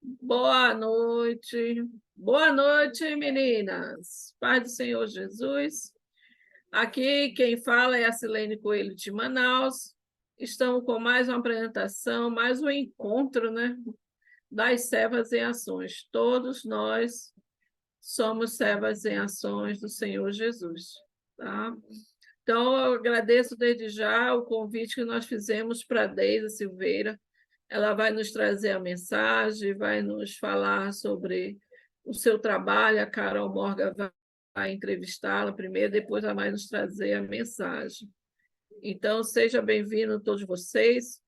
Boa noite, meninas. Paz do Senhor Jesus. Aqui quem fala é a Silene Coelho de Manaus. Estamos com mais uma apresentação, mais um encontro, né, das servas em ações. Todos nós somos servas em ações do Senhor Jesus, tá? Então, eu agradeço desde já o convite que nós fizemos para a Deise Silveira. Ela vai nos trazer a mensagem, vai nos falar sobre o seu trabalho. A Carol Morgan vai entrevistá-la primeiro, depois ela vai nos trazer a mensagem. Então, seja bem-vindo todos vocês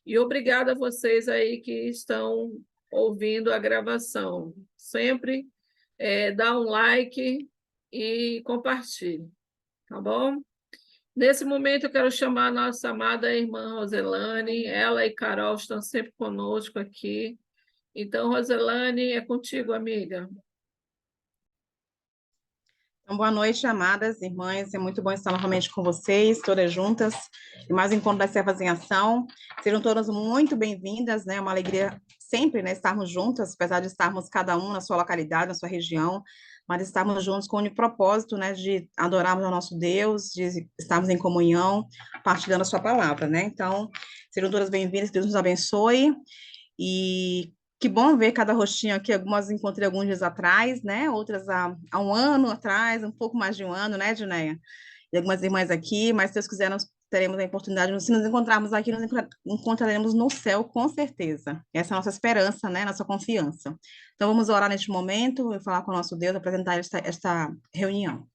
e obrigada a vocês aí que estão ouvindo a gravação. Sempre dá um like e compartilhe, tá bom? Nesse momento, eu quero chamar a nossa amada irmã Roselane. Ela e Carol estão sempre conosco aqui. Então, Roselane, é contigo, amiga. Então, boa noite, amadas irmãs. É muito bom estar novamente com vocês, todas juntas, em mais um encontro das Servas em Ação. Sejam todas muito bem-vindas, né? É uma alegria sempre, né, estarmos juntas, apesar de estarmos cada um na sua localidade, na sua região, mas estarmos juntos com o único propósito, né, de adorarmos ao nosso Deus, de estarmos em comunhão, partilhando a sua palavra, né? Então, sejam todas bem-vindas, Deus nos abençoe. E que bom ver cada rostinho aqui. Algumas encontrei alguns dias atrás, né? Outras há um ano atrás, um pouco mais de um ano, né, Junéia? E algumas irmãs aqui, mas se Deus quiser, nós teremos a oportunidade, se nos encontrarmos aqui, nos encontraremos no céu, com certeza. Essa é a nossa esperança, né? Nossa confiança. Então, vamos orar neste momento e falar com o nosso Deus, apresentar esta reunião.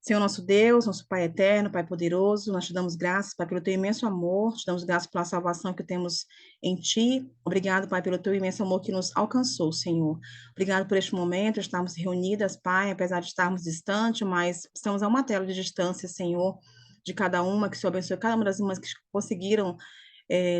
Senhor nosso Deus, nosso Pai eterno, Pai poderoso, nós te damos graças, Pai, pelo teu imenso amor, te damos graças pela salvação que temos em ti. Obrigado, Pai, pelo teu imenso amor que nos alcançou, Senhor. Obrigado por este momento, estarmos reunidas, Pai, apesar de estarmos distantes, mas estamos a uma tela de distância, Senhor, de cada uma, que o Senhor abençoe cada uma das irmãs que conseguiram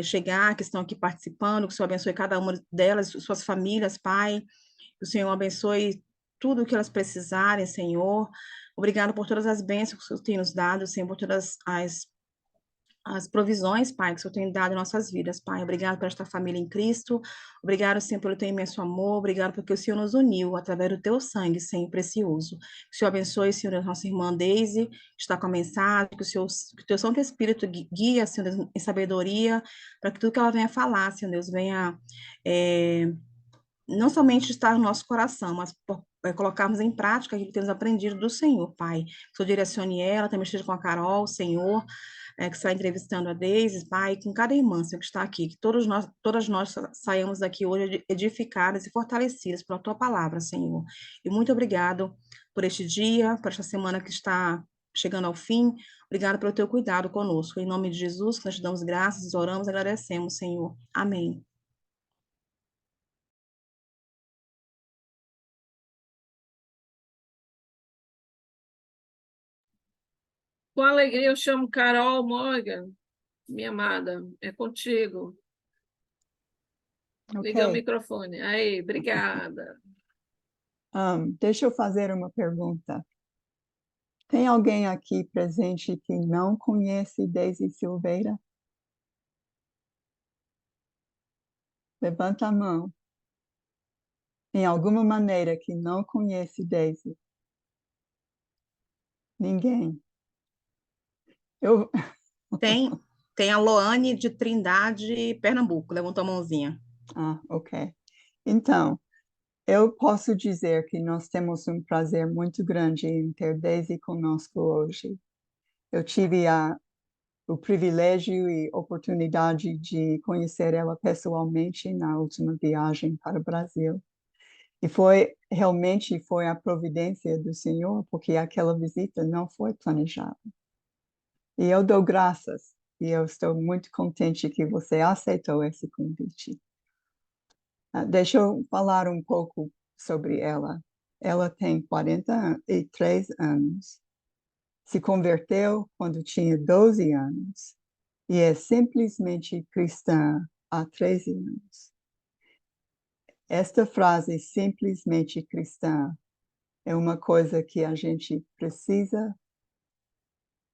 chegar, que estão aqui participando, que o Senhor abençoe cada uma delas, suas famílias, Pai, que o Senhor abençoe tudo o que elas precisarem, Senhor. Obrigado por todas as bênçãos que o Senhor tem nos dado, Senhor, por todas as provisões, Pai, que o Senhor tem dado em nossas vidas, Pai. Obrigado por esta família em Cristo. Obrigado, Senhor, pelo teu imenso amor. Obrigado porque o Senhor nos uniu através do teu sangue, Senhor, precioso. Que o Senhor abençoe, Senhor, a nossa irmã Deise, que está com a mensagem, que o teu Santo Espírito guia, Senhor Deus, em sabedoria, para que tudo que ela venha falar, Senhor Deus, venha não somente estar no nosso coração, mas colocarmos em prática aquilo que temos aprendido do Senhor, Pai. Que o Senhor direcione ela, também esteja com a Carol, Senhor, que está entrevistando a Deise, Pai, com cada irmã, Senhor, que está aqui, que todas nós saiamos daqui hoje edificadas e fortalecidas pela Tua palavra, Senhor. E muito obrigado por este dia, por esta semana que está chegando ao fim. Obrigado pelo Teu cuidado conosco. Em nome de Jesus, que nós te damos graças, oramos e agradecemos, Senhor. Amém. Com alegria, eu chamo Carol Morgan, minha amada. É contigo. Liga o Ok. microfone. Aí, obrigada. Deixa eu fazer uma pergunta. Tem alguém aqui presente que não conhece Deise Silveira? Levanta a mão. Em alguma maneira que não conhece Deise? Ninguém. Eu, Tem a Loane de Trindade, Pernambuco, levantou a mãozinha. ok. Então, eu posso dizer que nós temos um prazer muito grande em ter Deise conosco hoje. Eu tive o privilégio e oportunidade de conhecer ela pessoalmente na última viagem para o Brasil. E realmente foi a providência do Senhor, porque aquela visita não foi planejada. E eu dou graças, e eu estou muito contente que você aceitou esse convite. Deixa eu falar um pouco sobre ela. Ela tem 43 anos, se converteu quando tinha 12 anos, e é simplesmente cristã há 13 anos. Esta frase, simplesmente cristã, é uma coisa que a gente precisa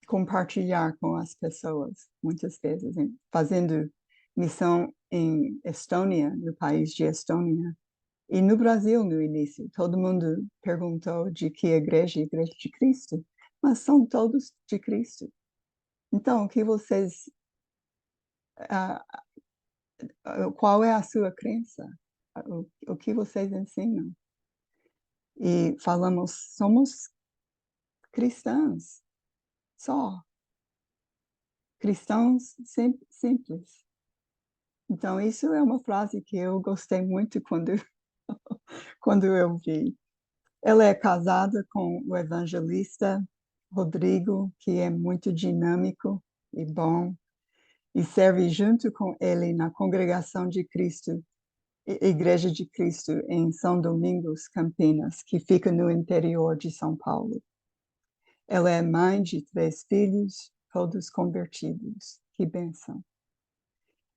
compartilhar com as pessoas, muitas vezes, fazendo missão em Estônia, no país de Estônia. E no Brasil, no início, todo mundo perguntou de que igreja? Igreja de Cristo. Mas são todos de Cristo. Então, o que vocês... qual é a sua crença? O que vocês ensinam? E falamos, somos cristãos, só. Cristãos simples. Então, isso é uma frase que eu gostei muito quando eu vi. Ela é casada com o evangelista Rodrigo, que é muito dinâmico e bom, e serve junto com ele na Congregação de Cristo, Igreja de Cristo, em São Domingos, Campinas, que fica no interior de São Paulo. Ela é mãe de 3 filhos, todos convertidos. Que bênção!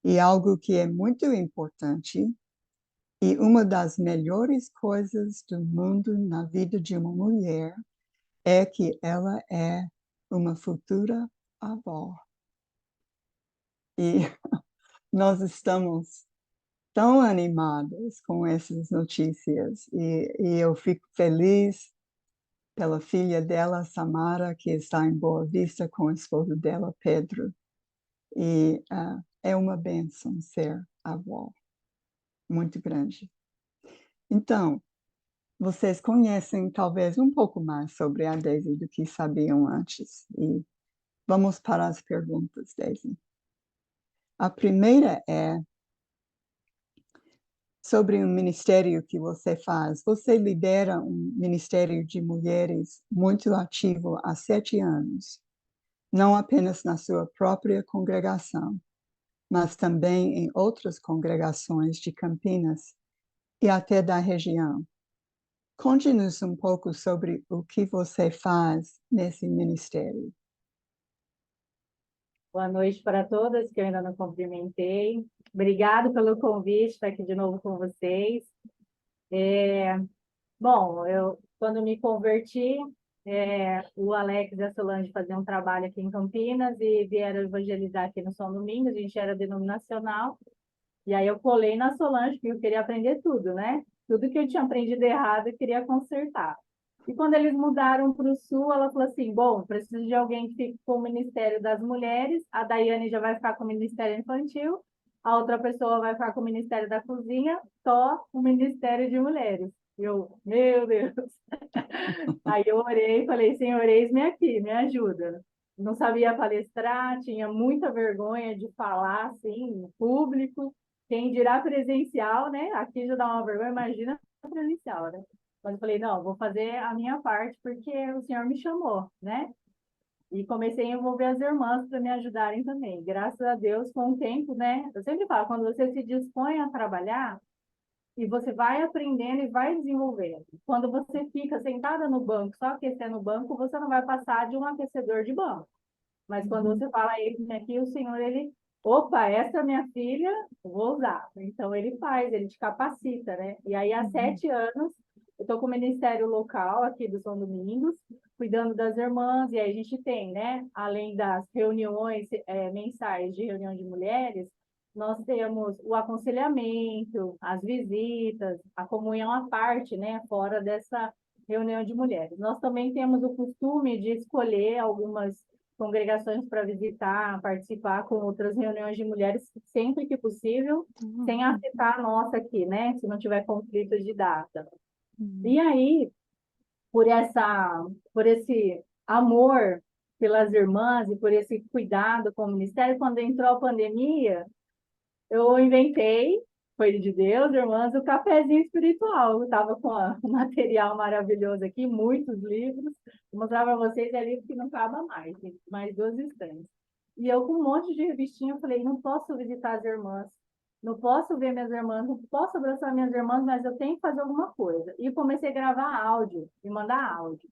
E algo que é muito importante, e uma das melhores coisas do mundo na vida de uma mulher, é que ela é uma futura avó. E nós estamos tão animados com essas notícias, e eu fico feliz pela filha dela, Samara, que está em Boa Vista com o esposo dela, Pedro. E é uma bênção ser avó, muito grande. Então, vocês conhecem talvez um pouco mais sobre a Daisy do que sabiam antes. E vamos para as perguntas, Daisy. A primeira é sobre um ministério que você faz. Você lidera um ministério de mulheres muito ativo há 7 anos, não apenas na sua própria congregação, mas também em outras congregações de Campinas e até da região. Conte-nos um pouco sobre o que você faz nesse ministério. Boa noite para todas, que eu ainda não cumprimentei. Obrigado pelo convite, estar aqui de novo com vocês. Bom, quando me converti, o Alex e a Solange faziam um trabalho aqui em Campinas e vieram evangelizar aqui no São Domingos, a gente era denominacional. E aí eu colei na Solange, porque eu queria aprender tudo, né? Tudo que eu tinha aprendido errado, eu queria consertar. E quando eles mudaram para o Sul, ela falou assim, bom, preciso de alguém que fique com o Ministério das Mulheres, a Daiane já vai ficar com o Ministério Infantil, a outra pessoa vai ficar com o Ministério da Cozinha, só o Ministério de Mulheres. E eu, meu Deus! Aí eu orei e falei, Senhor, eis-me aqui, me ajuda. Não sabia palestrar, tinha muita vergonha de falar, assim, em público, quem dirá presencial, né? Aqui já dá uma vergonha, imagina presencial, né? Mas eu falei, não, vou fazer a minha parte porque o Senhor me chamou, né? E comecei a envolver as irmãs para me ajudarem também. Graças a Deus, com o tempo, né? Eu sempre falo, quando você se dispõe a trabalhar, e você vai aprendendo e vai desenvolvendo. Quando você fica sentada no banco, só aquecendo o banco, você não vai passar de um aquecedor de banco. Mas quando você fala ele aqui, o Senhor, ele, opa, essa é minha filha, vou usar. Então ele faz, ele te capacita, né? E aí há 7 anos eu estou com o Ministério Local aqui do São Domingos, cuidando das irmãs, e aí a gente tem, né? Além das reuniões mensais de reunião de mulheres, nós temos o aconselhamento, as visitas, a comunhão à parte, né? Fora dessa reunião de mulheres. Nós também temos o costume de escolher algumas congregações para visitar, participar com outras reuniões de mulheres, sempre que possível, sem afetar a nossa aqui, né? Se não tiver conflitos de data. E aí, por esse amor pelas irmãs e por esse cuidado com o ministério, quando entrou a pandemia, eu inventei, foi de Deus, irmãs, o cafezinho espiritual. Eu estava com um material maravilhoso aqui, muitos livros. Vou mostrar para vocês, é livro que não acaba mais, tem mais 2 estantes. E eu, com um monte de revistinha, eu falei, não posso visitar as irmãs, não posso ver minhas irmãs, não posso abraçar minhas irmãs, mas eu tenho que fazer alguma coisa. E comecei a gravar áudio, e mandar áudio.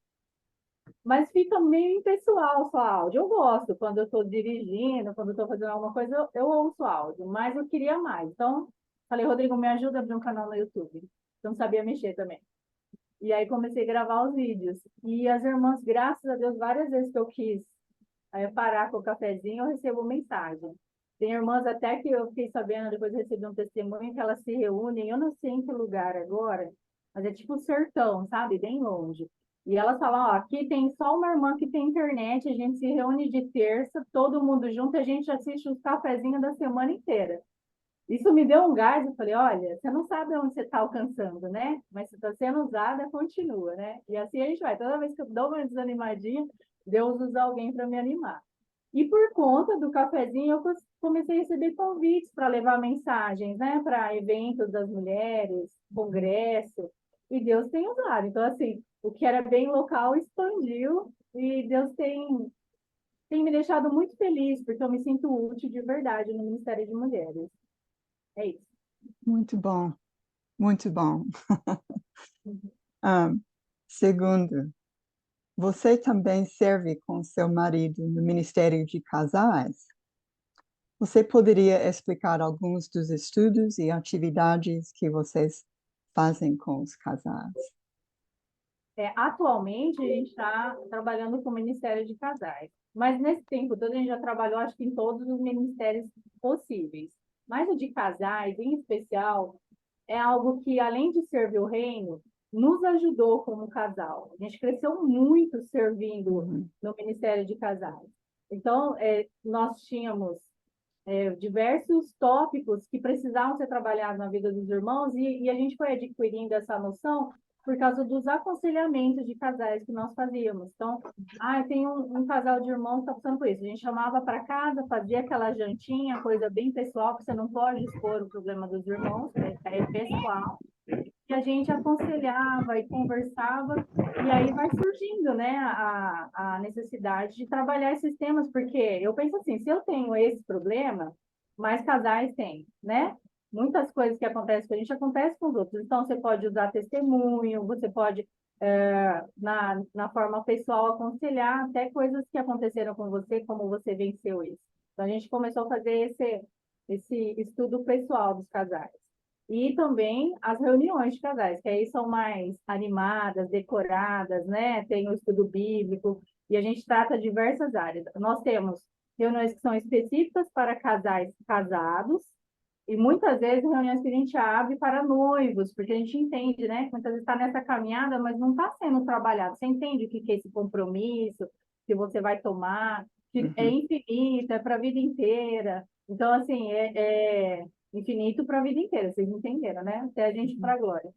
Mas fica meio impessoal só áudio. Eu gosto, quando eu estou dirigindo, quando eu estou fazendo alguma coisa, eu ouço áudio, mas eu queria mais. Então, falei, Rodrigo, me ajuda a abrir um canal no YouTube. Eu não sabia mexer também. E aí comecei a gravar os vídeos. E as irmãs, graças a Deus, várias vezes que eu quis parar com o cafezinho, eu recebo mensagem. Tem irmãs até que eu fiquei sabendo, depois eu recebi um testemunho, que elas se reúnem, eu não sei em que lugar agora, mas é tipo sertão, sabe? Bem longe. E elas falam, ó, aqui tem só uma irmã que tem internet, a gente se reúne de terça, todo mundo junto, a gente assiste os cafezinhos da semana inteira. Isso me deu um gás, eu falei, olha, você não sabe onde você está alcançando, né? Mas se está sendo usada, continua, né? E assim a gente vai. Toda vez que eu dou uma desanimadinha, Deus usa alguém para me animar. E por conta do cafezinho, eu comecei a receber convites para levar mensagens, né? Para eventos das mulheres, congresso, e Deus tem usado. Então, assim, o que era bem local expandiu, e Deus tem me deixado muito feliz, porque eu me sinto útil de verdade no Ministério de Mulheres. É isso. Muito bom, muito bom. Segundo, você também serve com seu marido no Ministério de Casais. Você poderia explicar alguns dos estudos e atividades que vocês fazem com os casais? Atualmente, a gente está trabalhando com o Ministério de Casais. Mas nesse tempo todo, a gente já trabalhou, acho que em todos os ministérios possíveis. Mas o de casais, em especial, é algo que, além de servir o reino, nos ajudou como casal. A gente cresceu muito servindo no Ministério de Casais. Então, nós tínhamos diversos tópicos que precisavam ser trabalhados na vida dos irmãos e a gente foi adquirindo essa noção por causa dos aconselhamentos de casais que nós fazíamos. Então, tem um casal de irmãos que está passando por isso. A gente chamava para casa, fazia aquela jantinha, coisa bem pessoal, que você não pode expor o problema dos irmãos, é pessoal. E a gente aconselhava e conversava, e aí vai surgindo, né, a necessidade de trabalhar esses temas, porque eu penso assim, se eu tenho esse problema, mais casais têm, né? Muitas coisas que acontecem com a gente acontecem com os outros. Então, você pode usar testemunho, você pode, na forma pessoal, aconselhar até coisas que aconteceram com você, como você venceu isso. Então, a gente começou a fazer esse estudo pessoal dos casais. E também as reuniões de casais, que aí são mais animadas, decoradas, né? Tem o estudo bíblico, e a gente trata diversas áreas. Nós temos reuniões que são específicas para casais casados, e muitas vezes reuniões que a gente abre para noivos, porque a gente entende, né? Muitas vezes está nessa caminhada, mas não está sendo trabalhado. Você entende o que é esse compromisso que você vai tomar, que é infinito, é para a vida inteira. Então, assim, infinito para a vida inteira, vocês entenderam, né? Até a gente para a glória.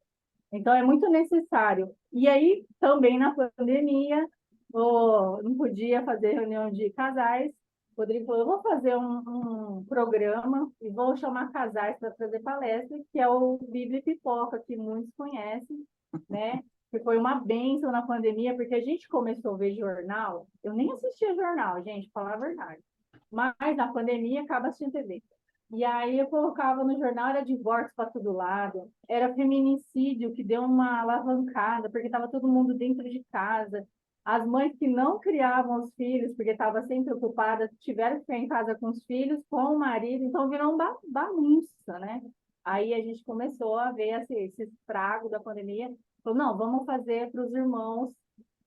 Então, é muito necessário. E aí, também na pandemia, não podia fazer reunião de casais. O Rodrigo falou, eu vou fazer um programa e vou chamar casais para fazer palestra, que é o Bíblia e Pipoca, que muitos conhecem, né? Que foi uma bênção na pandemia, porque a gente começou a ver jornal. Eu nem assistia jornal, gente, falar a verdade. Mas na pandemia acaba assistindo TV. E aí eu colocava no jornal, era divórcio para todo lado, era feminicídio que deu uma alavancada, porque estava todo mundo dentro de casa. As mães que não criavam os filhos, porque estavam sempre ocupadas, tiveram que ficar em casa com os filhos, com o marido, então virou uma bagunça, né? Aí a gente começou a ver esse estrago da pandemia, falou, não, vamos fazer para os irmãos,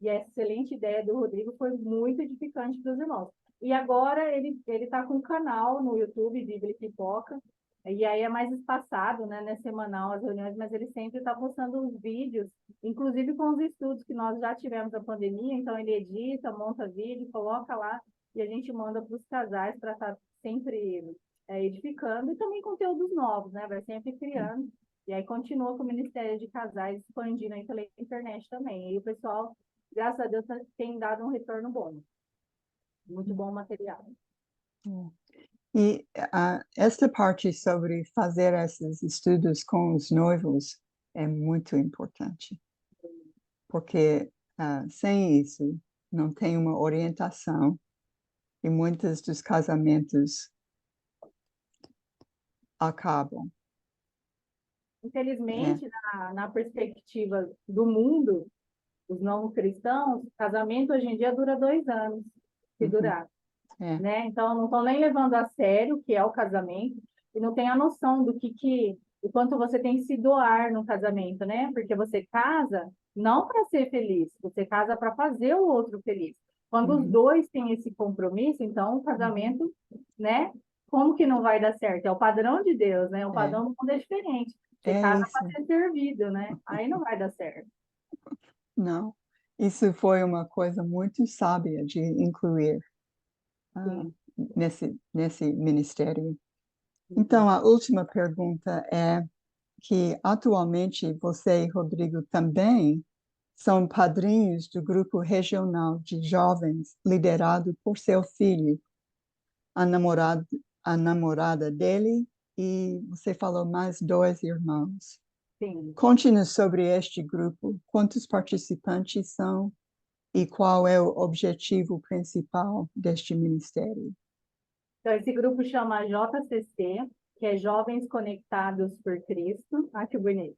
e a excelente ideia do Rodrigo foi muito edificante para os irmãos. E agora ele está com um canal no YouTube, Bíblia e Pipoca, e aí é mais espaçado, né, semanal as reuniões, mas ele sempre está postando os vídeos, inclusive com os estudos que nós já tivemos na pandemia, então ele edita, monta vídeo, coloca lá, e a gente manda para os casais para estar sempre edificando, e também conteúdos novos, né, vai sempre criando, e aí continua com o Ministério de Casais expandindo aí pela internet também, e o pessoal, graças a Deus, tem dado um retorno bom. Muito bom material. E esta parte sobre fazer esses estudos com os noivos é muito importante, porque sem isso não tem uma orientação e muitos dos casamentos acabam. Infelizmente, na perspectiva do mundo, os não cristãos, casamento hoje em dia dura 2 anos, se durar. Né? Então, não estão nem levando a sério o que é o casamento e não tem a noção o quanto você tem que se doar no casamento, né? Porque você casa não para ser feliz, você casa para fazer o outro feliz. Quando os dois têm esse compromisso, então o casamento, né, como que não vai dar certo? É o padrão de Deus, né? O padrão do mundo é diferente. Você É casa isso. para ser servido, né? Aí não vai dar certo. Não, isso foi uma coisa muito sábia de incluir ah, Sim. nesse ministério. Então, a última pergunta é que atualmente você e Rodrigo também são padrinhos do grupo regional de jovens liderado por seu filho, a namorada dele e você falou mais 2 irmãos. Sim. Conte-nos sobre este grupo, quantos participantes são e qual é o objetivo principal deste ministério. Então, esse grupo chama JCC, que é Jovens Conectados por Cristo. Ah, que bonito.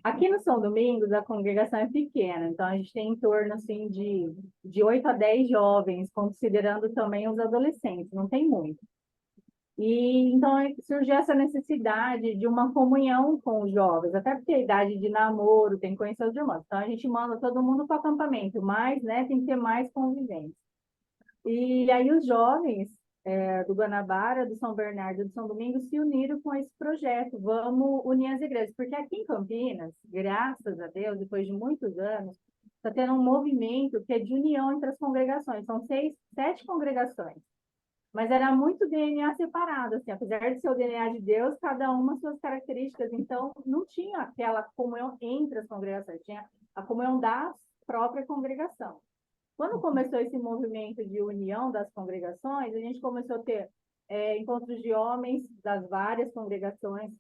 Aqui no São Domingos, a congregação é pequena, então a gente tem em torno assim, de 8 a 10 jovens, considerando também os adolescentes, não tem muito. E então surgiu essa necessidade de uma comunhão com os jovens, até porque a idade de namoro tem que conhecer os irmãos. Então a gente manda todo mundo para o acampamento, mas né, tem que ter mais convivência. E aí os jovens do Guanabara, do São Bernardo, do São Domingos se uniram com esse projeto. Vamos unir as igrejas, porque aqui em Campinas, graças a Deus, depois de muitos anos, está tendo um movimento que é de união entre as congregações. São 7 congregações. Mas era muito DNA separado, assim, apesar de ser o DNA de Deus, cada uma suas características. Então, não tinha aquela comunhão entre as congregações, tinha a comunhão da própria congregação. Quando começou esse movimento de união das congregações, a gente começou a ter encontros de homens das várias congregações,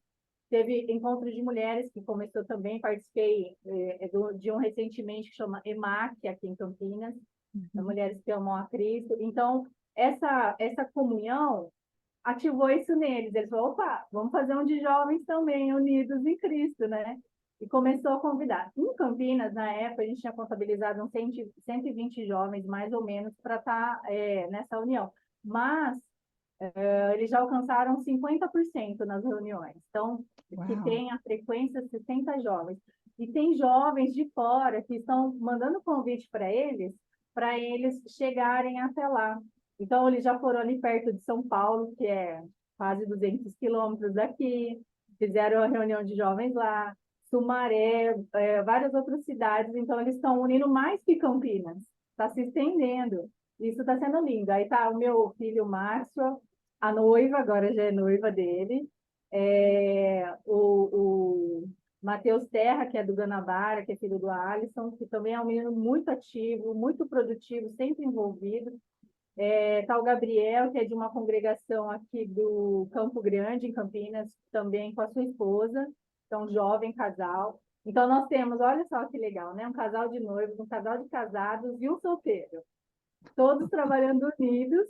teve encontros de mulheres, que começou também, participei de um recentemente que chama EMAC, aqui em Campinas, Mulheres que Amam a Cristo. Então, essa comunhão ativou isso neles. Eles falaram, opa, vamos fazer um de jovens também, unidos em Cristo, né? E começou a convidar. Em Campinas, na época, a gente tinha contabilizado uns 120 jovens, mais ou menos, para estar nessa união. Mas eles já alcançaram 50% nas reuniões. Então, que tem a frequência 60 jovens. E tem jovens de fora que estão mandando convite para eles chegarem até lá. Então, eles já foram ali perto de São Paulo, que é quase 200 quilômetros daqui, fizeram a reunião de jovens lá, Sumaré, várias outras cidades. Então, eles estão unindo mais que Campinas, está se estendendo. Isso está sendo lindo. Aí está o meu filho Márcio, a noiva, agora já é noiva dele, o Matheus Terra, que é do Guanabara, que é filho do Alisson, que também é um menino muito ativo, muito produtivo, sempre envolvido. Tá o Gabriel, que é de uma congregação aqui do Campo Grande, em Campinas, também com a sua esposa, então jovem casal. Então nós temos, olha só que legal, né? Um casal de noivos, um casal de casados e um solteiro. Todos trabalhando unidos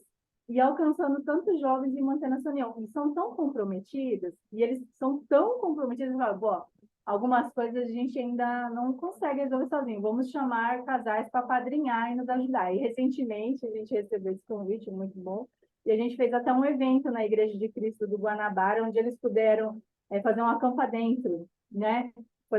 e alcançando tantos jovens e mantendo essa união. E são tão comprometidos, e eles são tão comprometidos, que falam, algumas coisas a gente ainda não consegue resolver sozinho. Vamos chamar casais para padrinhar e nos ajudar. E recentemente a gente recebeu esse convite muito bom, e a gente fez até um evento na Igreja de Cristo do Guanabara, onde eles puderam fazer um acampa dentro, né?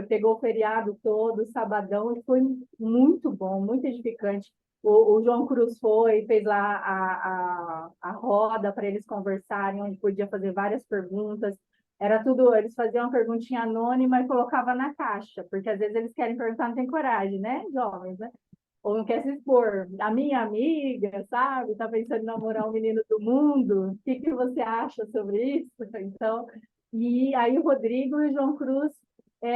Pegou o feriado todo, sabadão, e foi muito bom, muito edificante. O João Cruz fez lá a roda para eles conversarem, onde podia fazer várias perguntas. Era tudo, eles faziam uma perguntinha anônima e colocava na caixa, porque às vezes eles querem perguntar, não tem coragem, né, jovens, né? Ou não quer se expor. A minha amiga, sabe, está pensando em namorar um menino do mundo, o que você acha sobre isso? Então, e aí o Rodrigo e o João Cruz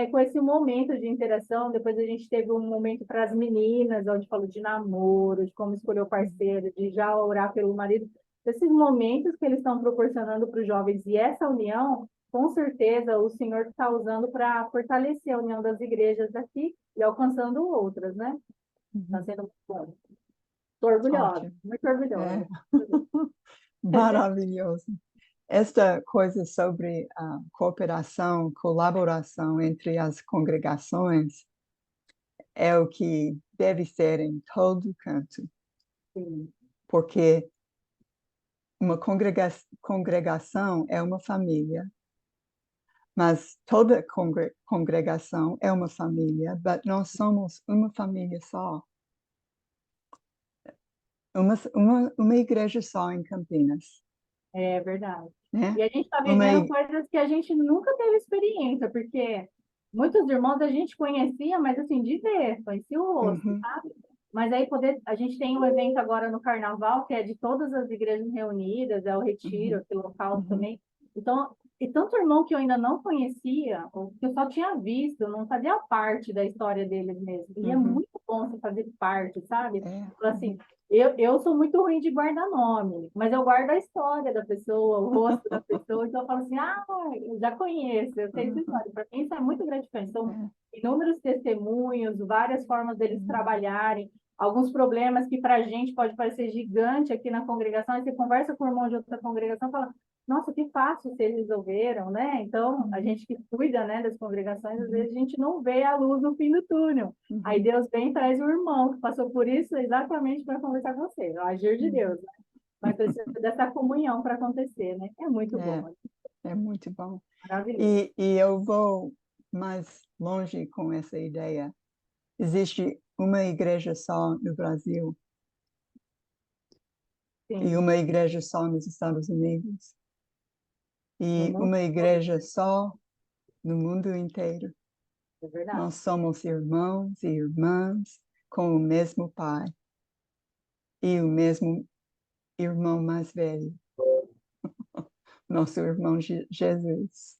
com esse momento de interação. Depois a gente teve um momento para as meninas, onde falou de namoro, de como escolher o parceiro, de já orar pelo marido. Esses momentos que eles estão proporcionando para os jovens e essa união, com certeza o Senhor está usando para fortalecer a união das igrejas daqui e alcançando outras, né? Está sendo muito bom. Estou orgulhosa, Ótimo. muito orgulhosa. Maravilhoso. Esta coisa sobre a cooperação, colaboração entre as congregações é o que deve ser em todo canto. Sim. Porque uma congregação é uma família, mas toda congregação é uma família, mas nós somos uma família só. Uma igreja só em Campinas. É verdade. né? E a gente está Uma, vivendo coisas que a gente nunca teve experiência, porque muitos irmãos a gente conhecia, mas assim, de ver, conhecia o rosto, uhum, sabe? Mas aí poder, a gente tem um evento agora no Carnaval, que é de todas as igrejas reunidas, é o Retiro, uhum, aquele local uhum, também. Então, e tanto irmão que eu ainda não conhecia, ou que eu só tinha visto, não fazia parte da história deles mesmo. E é uhum, muito bom você fazer parte, sabe? é, Então, assim, eu sou muito ruim de guardar nome, mas eu guardo a história da pessoa, o rosto da pessoa, então eu falo assim, ah, eu já conheço, eu sei essa uhum, história. Para mim isso é muito gratificante. São é, inúmeros testemunhos, várias formas deles uhum, trabalharem, alguns problemas que para a gente pode parecer gigante aqui na congregação, aí você conversa com o irmão de outra congregação e fala, nossa, que fácil vocês resolveram, né? Então, a uhum, gente que cuida, né, das congregações, às uhum, vezes a gente não vê a luz no fim do túnel. Aí uhum, Deus vem e traz o irmão que passou por isso exatamente para conversar com você. É o agir de uhum, Deus, né? Mas precisa dessa comunhão para acontecer, né? É muito é, bom, é é muito bom. maravilhoso. E eu vou mais longe com essa ideia. Existe uma igreja só no Brasil e Sim, uma igreja só nos Estados Unidos no e mundo uma todo, igreja só no mundo inteiro. é verdade. Nós somos irmãos e irmãs com o mesmo Pai e o mesmo irmão mais velho, nosso irmão Jesus.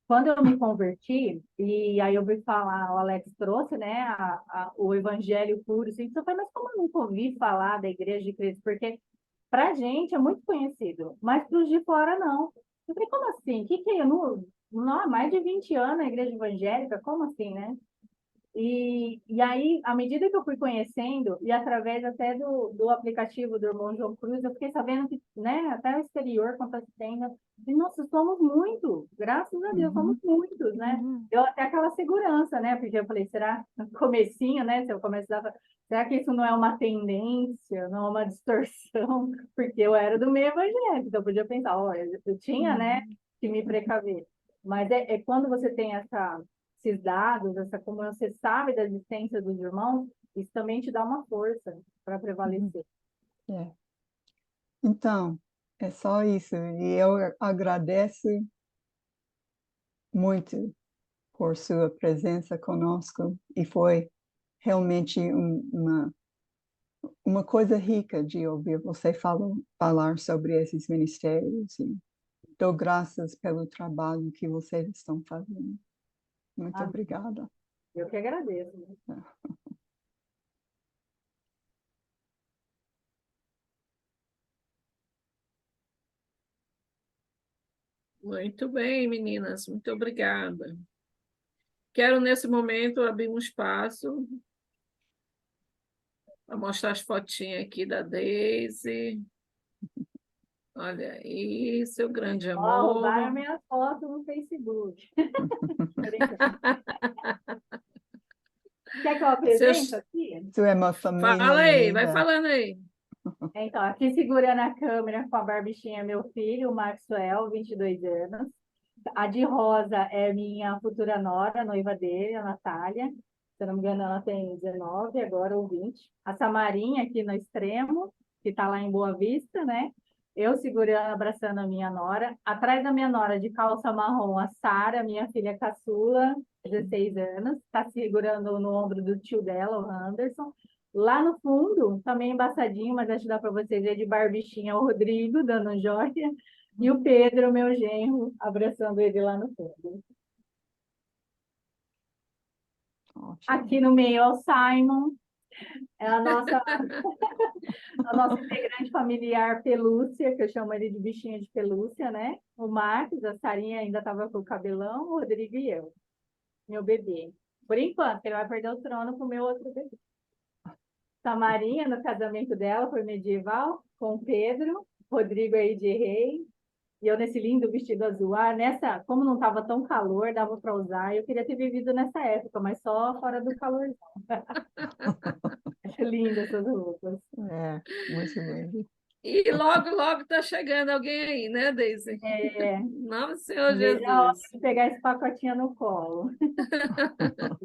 Quando eu me converti, e aí eu ouvi falar, o Alex trouxe, né, o evangelho puro, assim, eu falei, mas como eu nunca ouvi falar da igreja de Cristo? Porque para a gente é muito conhecido, mas para os de fora não. Eu falei, como assim? O que que é? Não, há mais de 20 anos a igreja evangélica, como assim, né? E aí, à medida que eu fui conhecendo, e através até do aplicativo do irmão João Cruz, eu fiquei sabendo que, né, até o exterior, quantas tendas, e nossa, somos muitos, graças a Deus, somos Uhum, muitos, né? uhum, Deu até aquela segurança, né? Porque eu falei, será, no comecinho, né, se eu começava, será que isso não é uma tendência, não é uma distorção? Porque eu era do meio evangélico, então eu podia pensar, olha, eu tinha, né, uhum, que me precaver. Mas é quando você tem esses dados, essa como você sabe da existência dos irmãos, isso também te dá uma força para uhum, prevalecer. é. Então, é só isso. E eu agradeço muito por sua presença conosco e foi realmente uma coisa rica de ouvir você falar sobre esses ministérios e dou graças pelo trabalho que vocês estão fazendo. Muito Ah, obrigada. eu que agradeço. Muito bem, meninas, muito obrigada. Quero, nesse momento, abrir um espaço para mostrar as fotinhas aqui da Deise. Olha aí, seu grande Ó, roubaram amor. minha foto no Facebook. Quer que eu apresente Seus... aqui? Isso é uma família Fala aí, vai unida. falando aí. Então, aqui segurando a câmera com a barbichinha meu filho, o Maxwell, 22 anos. A de rosa é minha futura nora, a noiva dele, a Natália. Se eu não me engano, ela tem 19 agora ou 20. A Samarinha aqui no extremo, que está lá em Boa Vista, né? Eu segurando, abraçando a minha nora. Atrás da minha nora, de calça marrom, a Sara, minha filha caçula, 16 anos. Está segurando no ombro do tio dela, o Anderson. Lá no fundo, também embaçadinho, mas acho que dá para vocês ver de barbichinha, o Rodrigo dando joia. E o Pedro, meu genro, abraçando ele lá no fundo. Ótimo. Aqui no meio é o Simon, é a nossa integrante familiar pelúcia, que eu chamo ele de bichinho de pelúcia, né? O Marcos, a Sarinha ainda estava com o cabelão, o Rodrigo e eu, meu bebê. Por enquanto, ele vai perder o trono com o meu outro bebê. Samarinha, no casamento dela, foi medieval, com o Pedro, Rodrigo aí de rei, e eu nesse lindo vestido azul. Ah, como não estava tão calor, dava para usar. Eu queria ter vivido nessa época, mas só fora do calor. Acho linda essas roupas. É, muito lindo. E logo, logo está chegando alguém aí, né, Deise? É, Em nome do Senhor não vejo a hora Jesus. de pegar esse pacotinho no colo.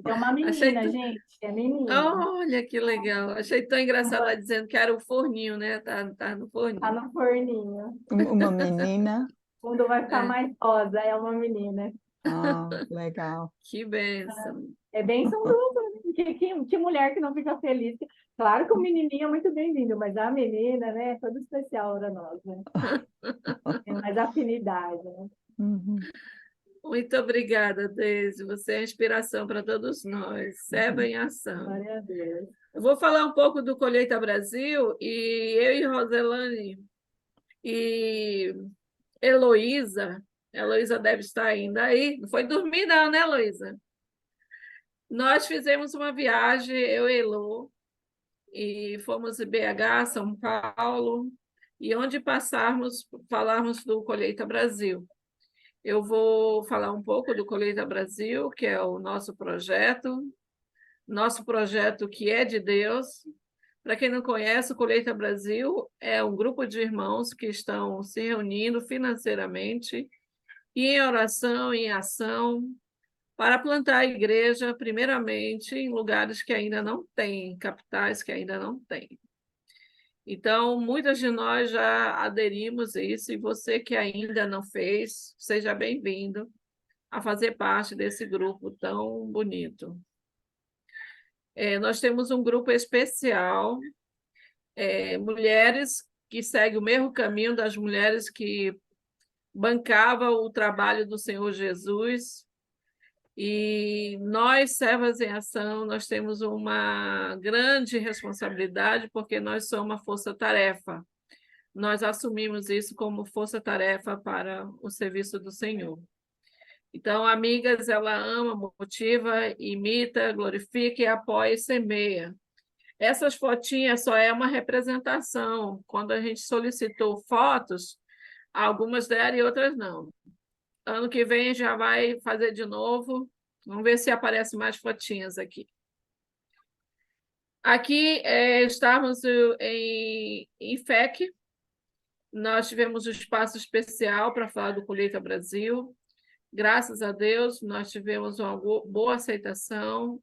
É uma Achei menina, gente, é menina. Olha que legal. Achei tão engraçado ela dizendo que era o forninho, né? Tá no Tá forninho. no forninho. Uma menina? O mundo vai ficar É, mais rosa, é uma menina. Ah, legal. que bênção. É bem duplo, né? Que mulher que não fica feliz. Claro que o menininho é muito bem-vindo, mas a menina, né, é todo especial para nós, né? Tem mais afinidade, né? Uhum, Muito obrigada, Deise. Você é inspiração para todos nós. Serva em ação. Glória a Deus. Eu vou falar um pouco do Colheita Brasil e eu e Roselane e Heloísa deve estar ainda aí. Não foi dormir não, né, Heloísa? Nós fizemos uma viagem, eu e Elo, e fomos em BH, São Paulo, e onde passarmos, falarmos do Colheita Brasil. Eu vou falar um pouco do Colheita Brasil, que é o nosso projeto que é de Deus. Para quem não conhece, o Colheita Brasil é um grupo de irmãos que estão se reunindo financeiramente e em oração, em ação, para plantar a igreja, primeiramente, em lugares que ainda não têm, capitais que ainda não têm. Então, muitas de nós já aderimos a isso, e você que ainda não fez, seja bem-vindo a fazer parte desse grupo tão bonito. Nós temos um grupo especial, mulheres que seguem o mesmo caminho das mulheres que bancavam o trabalho do Senhor Jesus. E nós, Servas em Ação, nós temos uma grande responsabilidade, porque nós somos uma força-tarefa. Nós assumimos isso como força-tarefa para o serviço do Senhor. Então, amigas, ela ama, motiva, imita, glorifica e apoia e semeia. Essas fotinhas só é uma representação. Quando a gente solicitou fotos, algumas deram e outras não. Ano que vem já vai fazer de novo. Vamos ver se aparece mais fotinhas aqui. Aqui estamos em FEC. Nós tivemos um espaço especial para falar do Colheita Brasil. Graças a Deus, nós tivemos uma boa aceitação.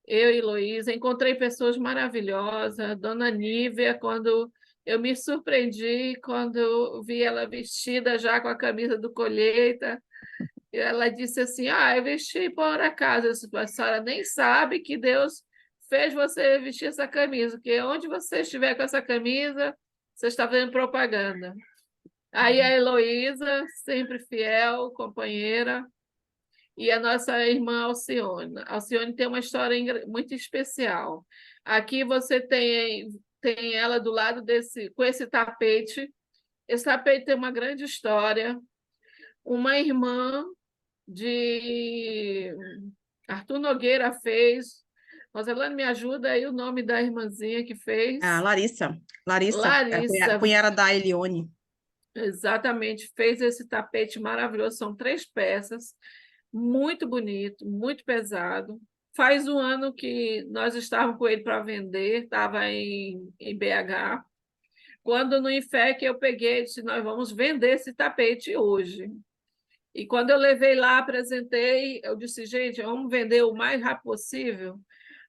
Eu e Heloísa, encontrei pessoas maravilhosas. Dona Nívia, quando eu me surpreendi, quando vi ela vestida já com a camisa do Colheita, ela disse assim, eu vesti por acaso. Eu disse, a senhora nem sabe que Deus fez você vestir essa camisa, porque onde você estiver com essa camisa, você está fazendo propaganda. Aí a Heloísa, sempre fiel, companheira, e a nossa irmã Alcione. Alcione tem uma história muito especial. Aqui você tem ela do lado com esse tapete. Esse tapete tem uma grande história. Uma irmã de Arthur Nogueira fez. Roselane, me ajuda aí o nome da irmãzinha que fez. Larissa. Larissa, Larissa, cunhada da Elione. exatamente, fez esse tapete maravilhoso. São 3 peças, muito bonito, muito pesado. Faz um ano que nós estávamos com ele para vender, estava em BH. Quando no IFEC eu peguei e disse, nós vamos vender esse tapete hoje. E quando eu levei lá, apresentei, eu disse, gente, vamos vender o mais rápido possível.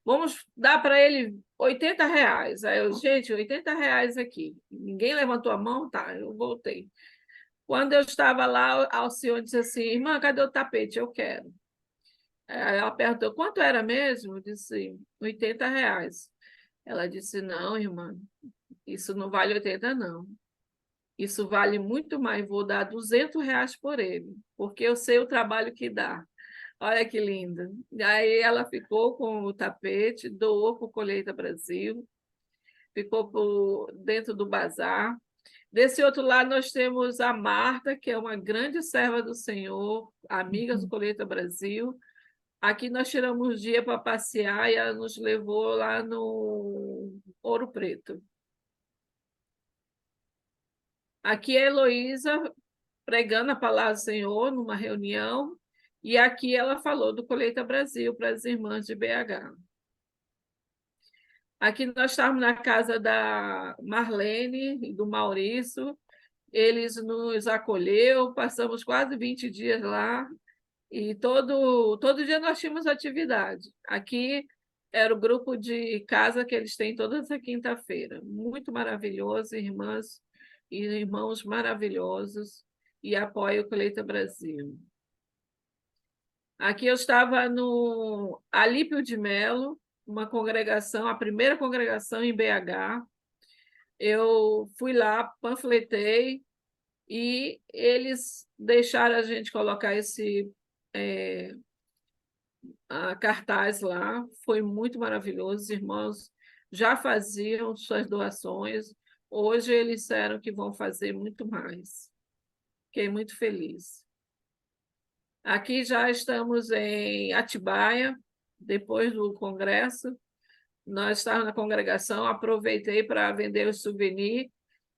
Vamos dar para ele R$ 80. Aí eu, gente, R$ 80 aqui. Ninguém levantou a mão, tá, eu voltei. Quando eu estava lá, a Alcione disse assim, irmã, cadê o tapete? Eu quero. Aí ela perguntou, quanto era mesmo? Eu disse, R$ 80. Ela disse, não, irmã, isso não vale 80, não. Isso vale muito mais, vou dar R$ 200 por ele, porque eu sei o trabalho que dá. Olha que linda. Aí ela ficou com o tapete, doou para o Colheita Brasil, ficou dentro do bazar. Desse outro lado, nós temos a Marta, que é uma grande serva do Senhor, amiga do Colheita Brasil. Aqui nós tiramos dia para passear e ela nos levou lá no Ouro Preto. Aqui é a Heloísa pregando a palavra do Senhor numa reunião, e aqui ela falou do Colheita Brasil para as irmãs de BH. Aqui nós estávamos na casa da Marlene e do Maurício, eles nos acolheu, passamos quase 20 dias lá, e todo dia nós tínhamos atividade. Aqui era o grupo de casa que eles têm toda essa quinta-feira. Muito maravilhoso, irmãs e irmãos maravilhosos, e apoio o Colheita Brasil. Aqui eu estava no Alípio de Melo, uma congregação, a primeira congregação em BH. Eu fui lá, panfletei, e eles deixaram a gente colocar esse cartaz lá. Foi muito maravilhoso. Os irmãos já faziam suas doações. Hoje eles disseram que vão fazer muito mais. Fiquei muito feliz. Aqui já estamos em Atibaia, depois do congresso. Nós estávamos na congregação, aproveitei para vender o souvenir.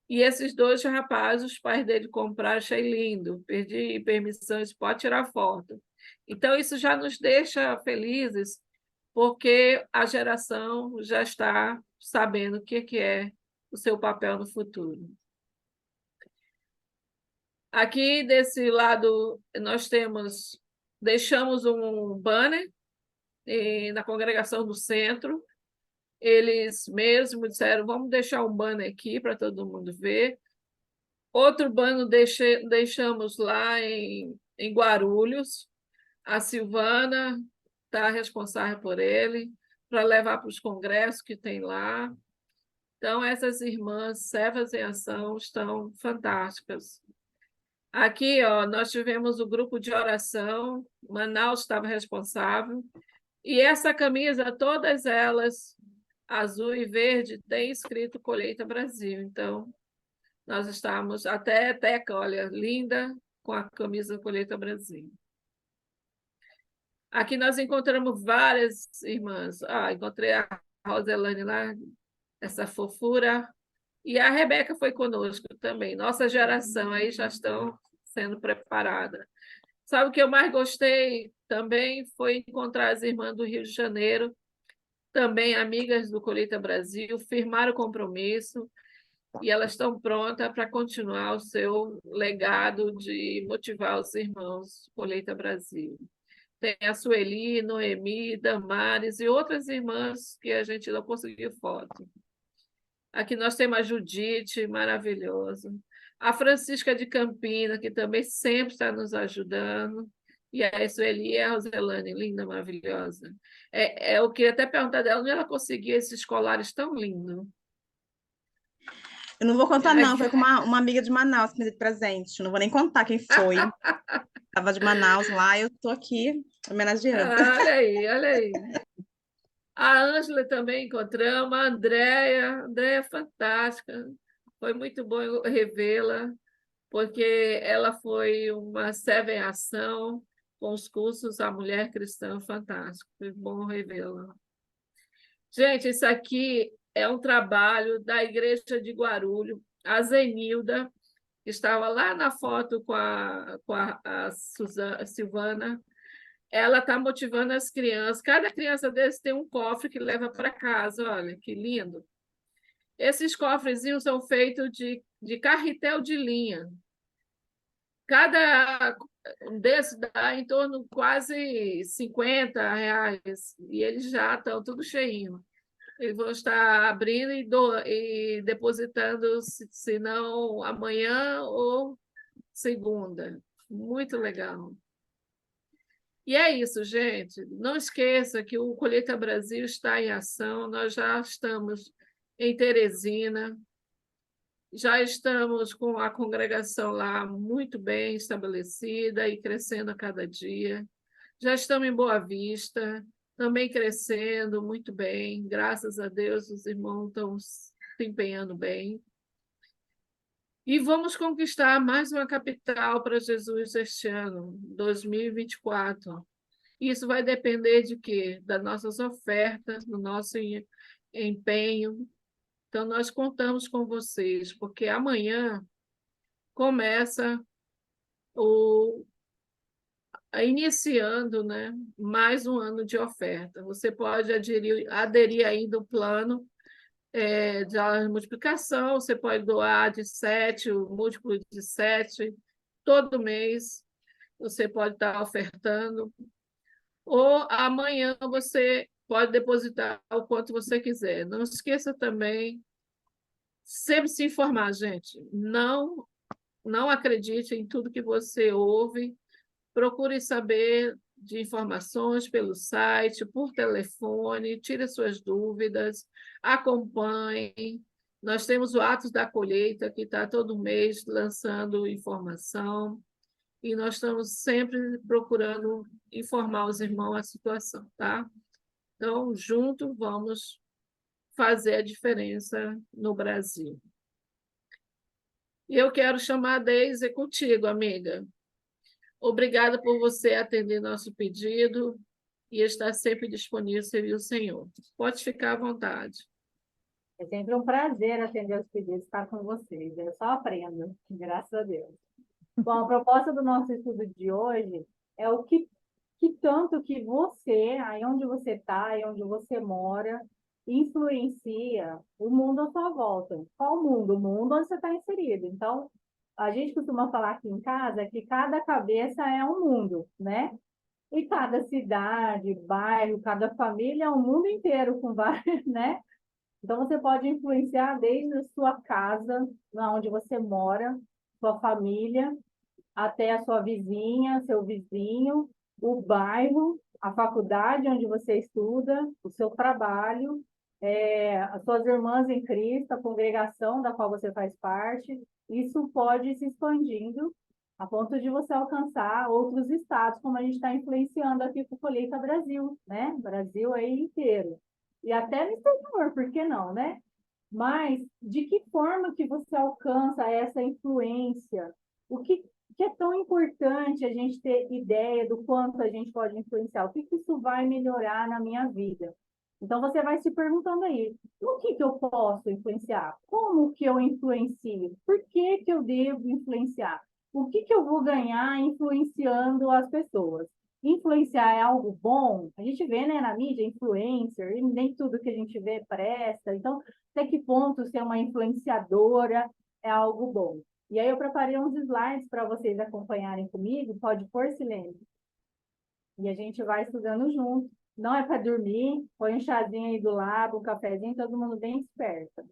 E esses dois rapazes, os pais dele compraram, achei lindo. Pedi permissão, eles podem tirar foto. Então, isso já nos deixa felizes, porque a geração já está sabendo o que é o seu papel no futuro. Aqui, desse lado, nós deixamos um banner na congregação do centro. Eles mesmos disseram, vamos deixar um banner aqui para todo mundo ver. Outro banner deixamos lá em Guarulhos. A Silvana está responsável por ele, para levar para os congressos que tem lá. Então, essas irmãs, servas em ação, estão fantásticas. Aqui, ó, nós tivemos o grupo de oração, Manaus estava responsável, e essa camisa, todas elas, azul e verde, tem escrito Colheita Brasil. Então, nós estávamos, até a Teca, olha, linda, com a camisa Colheita Brasil. Aqui nós encontramos várias irmãs. Encontrei a Roselane lá, essa fofura, e a Rebeca foi conosco também. Nossa geração aí já estão sendo preparada. Sabe o que eu mais gostei também foi encontrar as irmãs do Rio de Janeiro, também amigas do Colheita Brasil, firmaram o compromisso e elas estão prontas para continuar o seu legado de motivar os irmãos Colheita Brasil. Tem a Sueli, Noemi, Damares e outras irmãs que a gente não conseguiu foto. Aqui nós temos a Judite, maravilhosa. A Francisca de Campina, que também sempre está nos ajudando. E a Sueli e a Roselane, linda, maravilhosa. Eu queria até perguntar dela onde ela conseguiu esses colares tão lindos. Eu não vou contar, não. Foi com uma amiga de Manaus que me deu presente. Não vou nem contar quem foi. Estava de Manaus lá, eu estou aqui homenageando. Olha aí, olha aí. A Ângela também encontramos, a Andréia é fantástica. Foi muito bom revê-la, porque ela foi uma serva em ação com os cursos A Mulher Cristã, fantástico. Foi bom revê-la. Gente, isso aqui é um trabalho da Igreja de Guarulhos. A Zenilda, que estava lá na foto com a Silvana, ela está motivando as crianças. Cada criança desse tem um cofre que leva para casa. Olha, que lindo. Esses cofrezinhos são feitos de carretel de linha. Cada desse dá em torno de quase R$ 50, e eles já estão tudo cheinho. Eles vão estar abrindo e depositando, se não amanhã ou segunda. Muito legal. E é isso, gente. Não esqueça que o Colheita Brasil está em ação. Nós já estamos em Teresina, já estamos com a congregação lá muito bem estabelecida e crescendo a cada dia. Já estamos em Boa Vista, também crescendo muito bem. Graças a Deus, os irmãos estão se empenhando bem. E vamos conquistar mais uma capital para Jesus este ano, 2024. Isso vai depender de quê? Das nossas ofertas, do nosso empenho. Então, nós contamos com vocês, porque amanhã começa iniciando, né, mais um ano de oferta. Você pode aderir ainda ao plano de aula de multiplicação, você pode doar de 7, o múltiplo de 7, todo mês você pode estar ofertando. Ou amanhã você pode depositar o quanto você quiser. Não esqueça também, sempre se informar, gente. Não acredite em tudo que você ouve. Procure saber de informações pelo site, por telefone, tire suas dúvidas, acompanhe. Nós temos o Atos da Colheita, que está todo mês lançando informação, e nós estamos sempre procurando informar os irmãos a situação, tá? Então, junto, vamos fazer a diferença no Brasil. E eu quero chamar a Deise contigo, amiga. Obrigada por você atender nosso pedido e estar sempre disponível a servir o Senhor. Pode ficar à vontade. É sempre um prazer atender os pedidos, estar com vocês. Eu só aprendo, graças a Deus. Bom, a proposta do nosso estudo de hoje é o que tanto que você, aí onde você está, aí onde você mora, influencia o mundo à sua volta. Qual mundo? O mundo onde você está inserido. Então, a gente costuma falar aqui em casa que cada cabeça é um mundo, né? E cada cidade, bairro, cada família é um mundo inteiro com vários, né? Então, você pode influenciar desde a sua casa, onde você mora, sua família, até a sua vizinha, seu vizinho, o bairro, a faculdade onde você estuda, o seu trabalho, as suas irmãs em Cristo, a congregação da qual você faz parte. Isso pode ir se expandindo a ponto de você alcançar outros estados, como a gente está influenciando aqui com o Colheita Brasil, né? Brasil aí inteiro. E até no exterior, por que não, né? Mas de que forma que você alcança essa influência? O que é tão importante a gente ter ideia do quanto a gente pode influenciar? O que isso vai melhorar na minha vida? Então, você vai se perguntando aí, o que eu posso influenciar? Como que eu influencio? Por que eu devo influenciar? O que eu vou ganhar influenciando as pessoas? Influenciar é algo bom? A gente vê, né, na mídia, influencer, e nem tudo que a gente vê presta. Então, até que ponto ser uma influenciadora é algo bom? E aí eu preparei uns slides para vocês acompanharem comigo. Pode pôr, Silene? E a gente vai estudando junto. Não é para dormir, põe um chazinho aí do lado, um cafezinho, todo mundo bem esperto.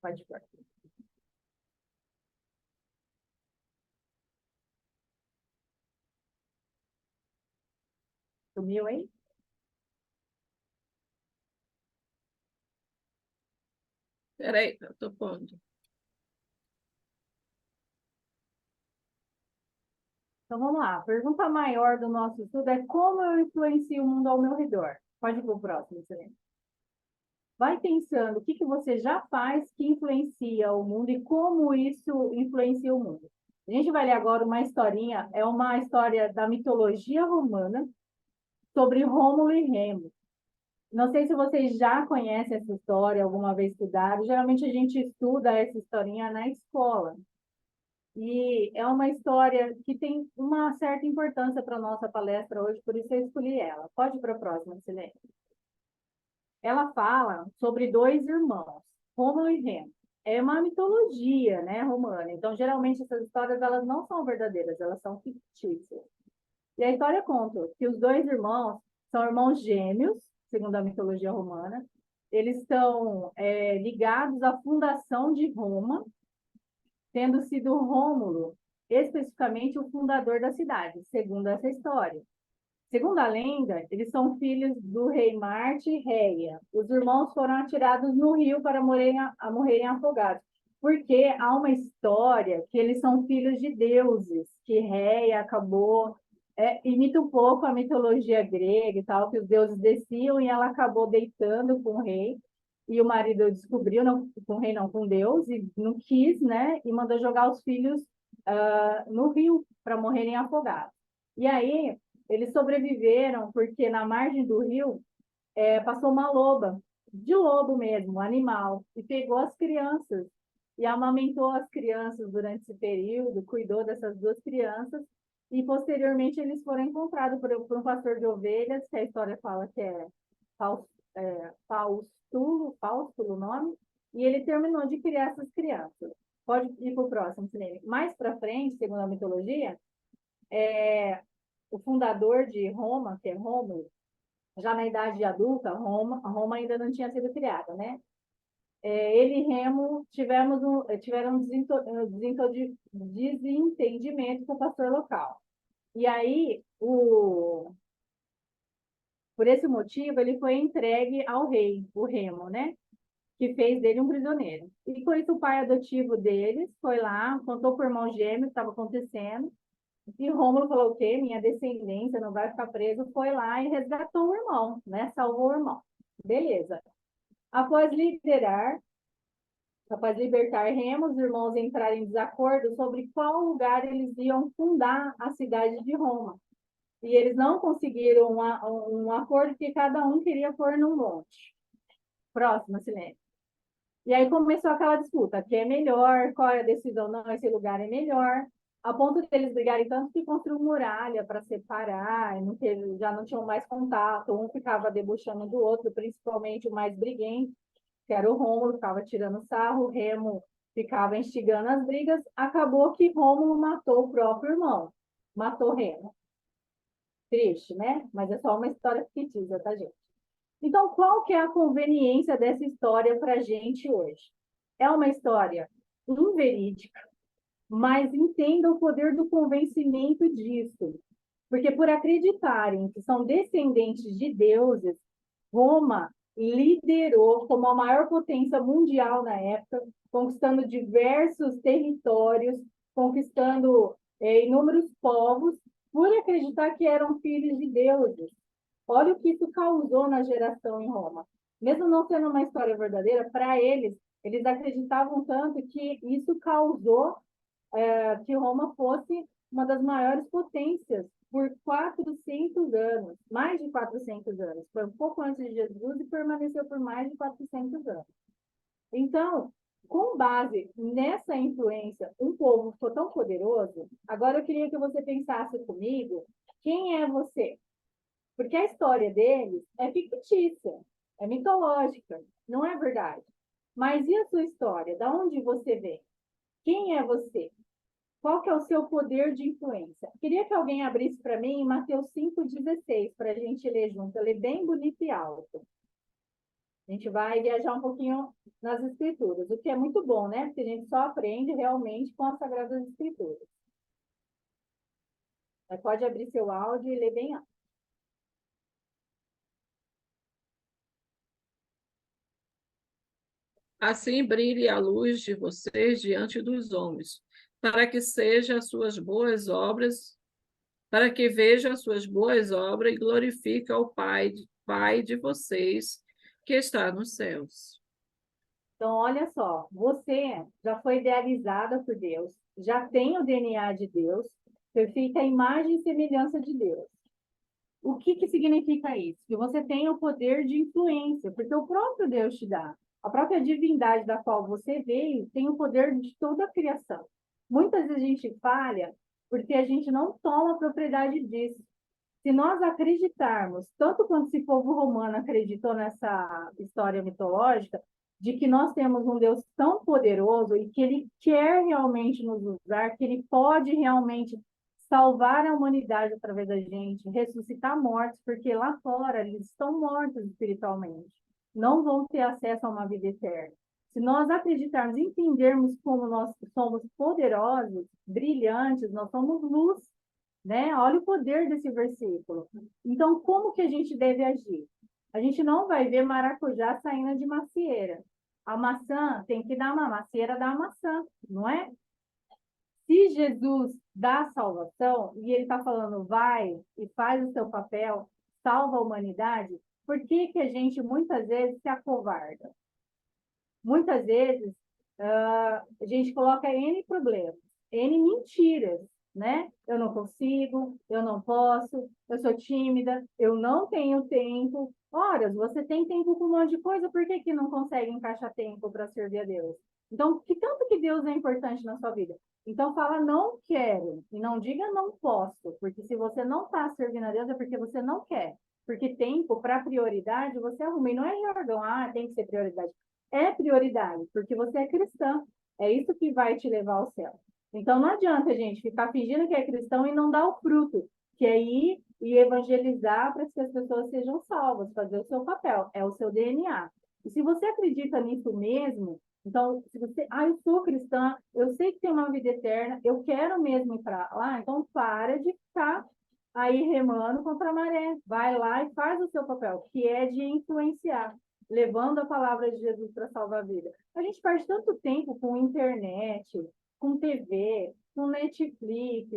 Pode pôr. Sumiu aí? Espera aí, eu estou pondo. Então, vamos lá. A pergunta maior do nosso estudo é como eu influencio o mundo ao meu redor? Pode ir para o próximo, Silene. Vai pensando o que você já faz que influencia o mundo e como isso influencia o mundo. A gente vai ler agora uma historinha, é uma história da mitologia romana sobre Rômulo e Remo. Não sei se vocês já conhecem essa história, alguma vez estudaram. Geralmente a gente estuda essa historinha na escola. E é uma história que tem uma certa importância para a nossa palestra hoje, por isso eu escolhi ela. Pode ir para a próxima, Silene. Ela fala sobre dois irmãos, Rômulo e Remo. É uma mitologia, né, romana. Então, geralmente, essas histórias elas não são verdadeiras, elas são fictícias. E a história conta que os dois irmãos são irmãos gêmeos, segundo a mitologia romana. Eles estão ligados à fundação de Roma, tendo sido Rômulo, especificamente, o fundador da cidade, segundo essa história. Segundo a lenda, eles são filhos do rei Marte e Reia. Os irmãos foram atirados no rio para morrerem afogados. Porque há uma história que eles são filhos de deuses, que Reia acabou... imita um pouco a mitologia grega e tal, que os deuses desciam e ela acabou deitando com o rei. E o marido descobriu, não, com o rei não, com Deus, e não quis, né? E mandou jogar os filhos no rio para morrerem afogados. E aí, eles sobreviveram porque na margem do rio passou uma loba, de lobo mesmo, um animal, e pegou as crianças e amamentou as crianças durante esse período, cuidou dessas duas crianças, e posteriormente eles foram encontrados por um pastor de ovelhas, que a história fala que é Faustulo o nome, e ele terminou de criar essas crianças. Pode ir para o próximo, Silene. Mais para frente, segundo a mitologia, o fundador de Roma, que é Rômulo, já na idade adulta, Roma ainda não tinha sido criada, né? Ele e Remo tiveram um desentendimento com o pastor local. E aí, por esse motivo, ele foi entregue ao rei, o Remo, né? Que fez dele um prisioneiro. E com isso, o pai adotivo deles foi lá, contou para o irmão gêmeo o que estava acontecendo, e Rômulo falou: o quê? Minha descendência não vai ficar preso. Foi lá e resgatou o irmão, né? Salvou o irmão. Beleza. Após libertar Remo, os irmãos entraram em desacordo sobre qual lugar eles iam fundar a cidade de Roma. E eles não conseguiram um acordo, porque cada um queria pôr num monte. Próximo, silêncio. E aí começou aquela disputa: que é melhor, qual é a decisão? Não, esse lugar é melhor. A ponto de eles brigarem tanto que construíram muralha para separar, já não tinham mais contato, um ficava debochando do outro, principalmente o mais briguento, que era o Rômulo, ficava tirando sarro, o Remo ficava instigando as brigas. Acabou que Rômulo matou o próprio irmão, matou Remo. Triste, né? Mas é só uma história fictícia, tá, gente? Então, qual que é a conveniência dessa história para a gente hoje? É uma história inverídica, mas entenda o poder do convencimento disso. Porque por acreditarem que são descendentes de deuses, Roma liderou como a maior potência mundial na época, conquistando diversos territórios, conquistando inúmeros povos, por acreditar que eram filhos de deuses. Olha o que isso causou na geração em Roma. Mesmo não sendo uma história verdadeira, para eles acreditavam tanto que isso causou que Roma fosse uma das maiores potências por 400 anos, mais de 400 anos. Foi um pouco antes de Jesus e permaneceu por mais de 400 anos. Então, com base nessa influência, um povo ficou tão poderoso. Agora eu queria que você pensasse comigo: quem é você? Porque a história deles é fictícia, é mitológica, não é verdade. Mas e a sua história? Da onde você vem? Quem é você? Qual que é o seu poder de influência? Queria que alguém abrisse para mim em Mateus 5,16, para a gente ler junto. Ele é bem bonito e alto. A gente vai viajar um pouquinho nas Escrituras, o que é muito bom, né? Porque a gente só aprende realmente com as Sagradas Escrituras. Mas pode abrir seu áudio e ler bem alto. Assim brilhe a luz de vocês diante dos homens, para que sejam as suas boas obras, para que vejam as suas boas obras e glorifique ao Pai de vocês que está nos céus. Então, olha só, você já foi idealizada por Deus, já tem o DNA de Deus, perfeita imagem e semelhança de Deus. O que significa isso? Que você tem o poder de influência, porque o próprio Deus te dá. A própria divindade da qual você veio tem o poder de toda a criação. Muitas vezes a gente falha porque a gente não toma propriedade disso. Se nós acreditarmos, tanto quanto esse povo romano acreditou nessa história mitológica, de que nós temos um Deus tão poderoso e que ele quer realmente nos usar, que ele pode realmente salvar a humanidade através da gente, ressuscitar mortos, porque lá fora eles estão mortos espiritualmente, não vão ter acesso a uma vida eterna. Se nós acreditarmos, entendermos como nós somos poderosos, brilhantes, nós somos luz, né? Olha o poder desse versículo. Então, como que a gente deve agir? A gente não vai ver maracujá saindo de macieira. A maçã tem que dar uma macieira da maçã, não é? Se Jesus dá a salvação, e ele está falando, vai e faz o seu papel, salva a humanidade, por que a gente muitas vezes se acovarda? Muitas vezes a gente coloca N problemas, N mentiras, né? Eu não consigo, eu não posso, eu sou tímida, eu não tenho tempo. horas, você tem tempo com um monte de coisa, por que que não consegue encaixar tempo para servir a Deus? Então, que tanto que Deus é importante na sua vida? Então, fala não quero, e não diga não posso, porque se você não está servindo a Deus é porque você não quer. Porque tempo para prioridade você arruma, e não é jargão, tem que ser prioridade. É prioridade, porque você é cristã. É isso que vai te levar ao céu. Então, não adianta, gente, ficar fingindo que é cristão e não dar o fruto, que é ir e evangelizar para que as pessoas sejam salvas, fazer o seu papel, é o seu DNA. E se você acredita nisso mesmo, então, se você, eu sou cristã, eu sei que tem uma vida eterna, eu quero mesmo ir para lá, então para de ficar aí remando contra a maré. Vai lá e faz o seu papel, que é de influenciar, levando a palavra de Jesus para salvar a vida. A gente perde tanto tempo com internet, com TV, com Netflix,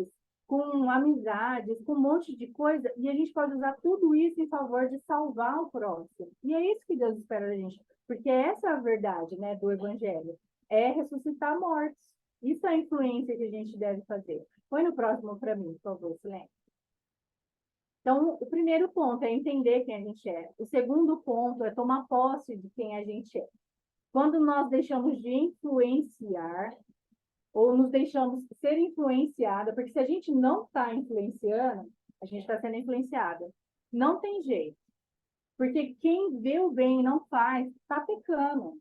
com amizades, com um monte de coisa, e a gente pode usar tudo isso em favor de salvar o próximo. E é isso que Deus espera da gente, porque essa é a verdade, né, do Evangelho, é ressuscitar mortos. Isso é a influência que a gente deve fazer. Põe no próximo para mim, por favor, Silêncio. Então, o primeiro ponto é entender quem a gente é. O segundo ponto é tomar posse de quem a gente é. Quando nós deixamos de influenciar, ou nos deixamos ser influenciada, porque se a gente não está influenciando, a gente está sendo influenciada. Não tem jeito. Porque quem vê o bem e não faz, está pecando.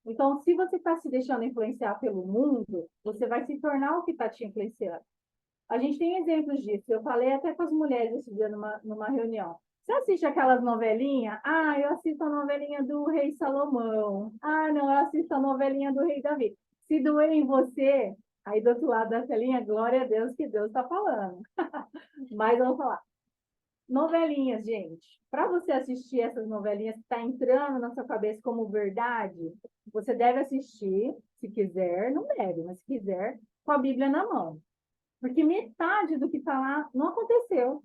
Então, se você está se deixando influenciar pelo mundo, você vai se tornar o que está te influenciando. A gente tem exemplos disso. Eu falei até com as mulheres esse dia numa reunião. Você assiste aquelas novelinhas? Eu assisto a novelinha do Rei Salomão. Não, eu assisto a novelinha do Rei Davi. Se doer em você, aí do outro lado da telinha, glória a Deus que Deus está falando. Mas vamos falar. Novelinhas, gente. Para você assistir essas novelinhas que está entrando na sua cabeça como verdade, você deve assistir, se quiser, não deve, mas se quiser, com a Bíblia na mão. Porque metade do que está lá não aconteceu.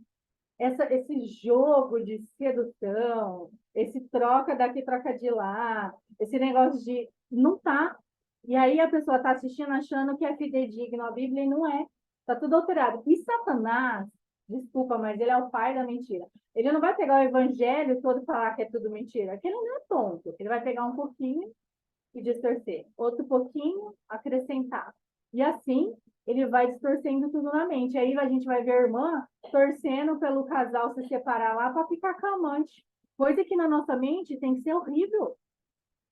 Esse jogo de sedução, esse troca daqui, troca de lá, esse negócio de... Não tá. E aí a pessoa está assistindo achando que é fidedigno a Bíblia e não é. Está tudo alterado. E Satanás, desculpa, mas ele é o pai da mentira. Ele não vai pegar o evangelho todo e falar que é tudo mentira. Porque ele não é tonto. Ele vai pegar um pouquinho e distorcer. Outro pouquinho, acrescentar. E assim, ele vai distorcendo tudo na mente. Aí a gente vai ver a irmã torcendo pelo casal se separar lá para ficar com a amante. Coisa que na nossa mente tem que ser horrível.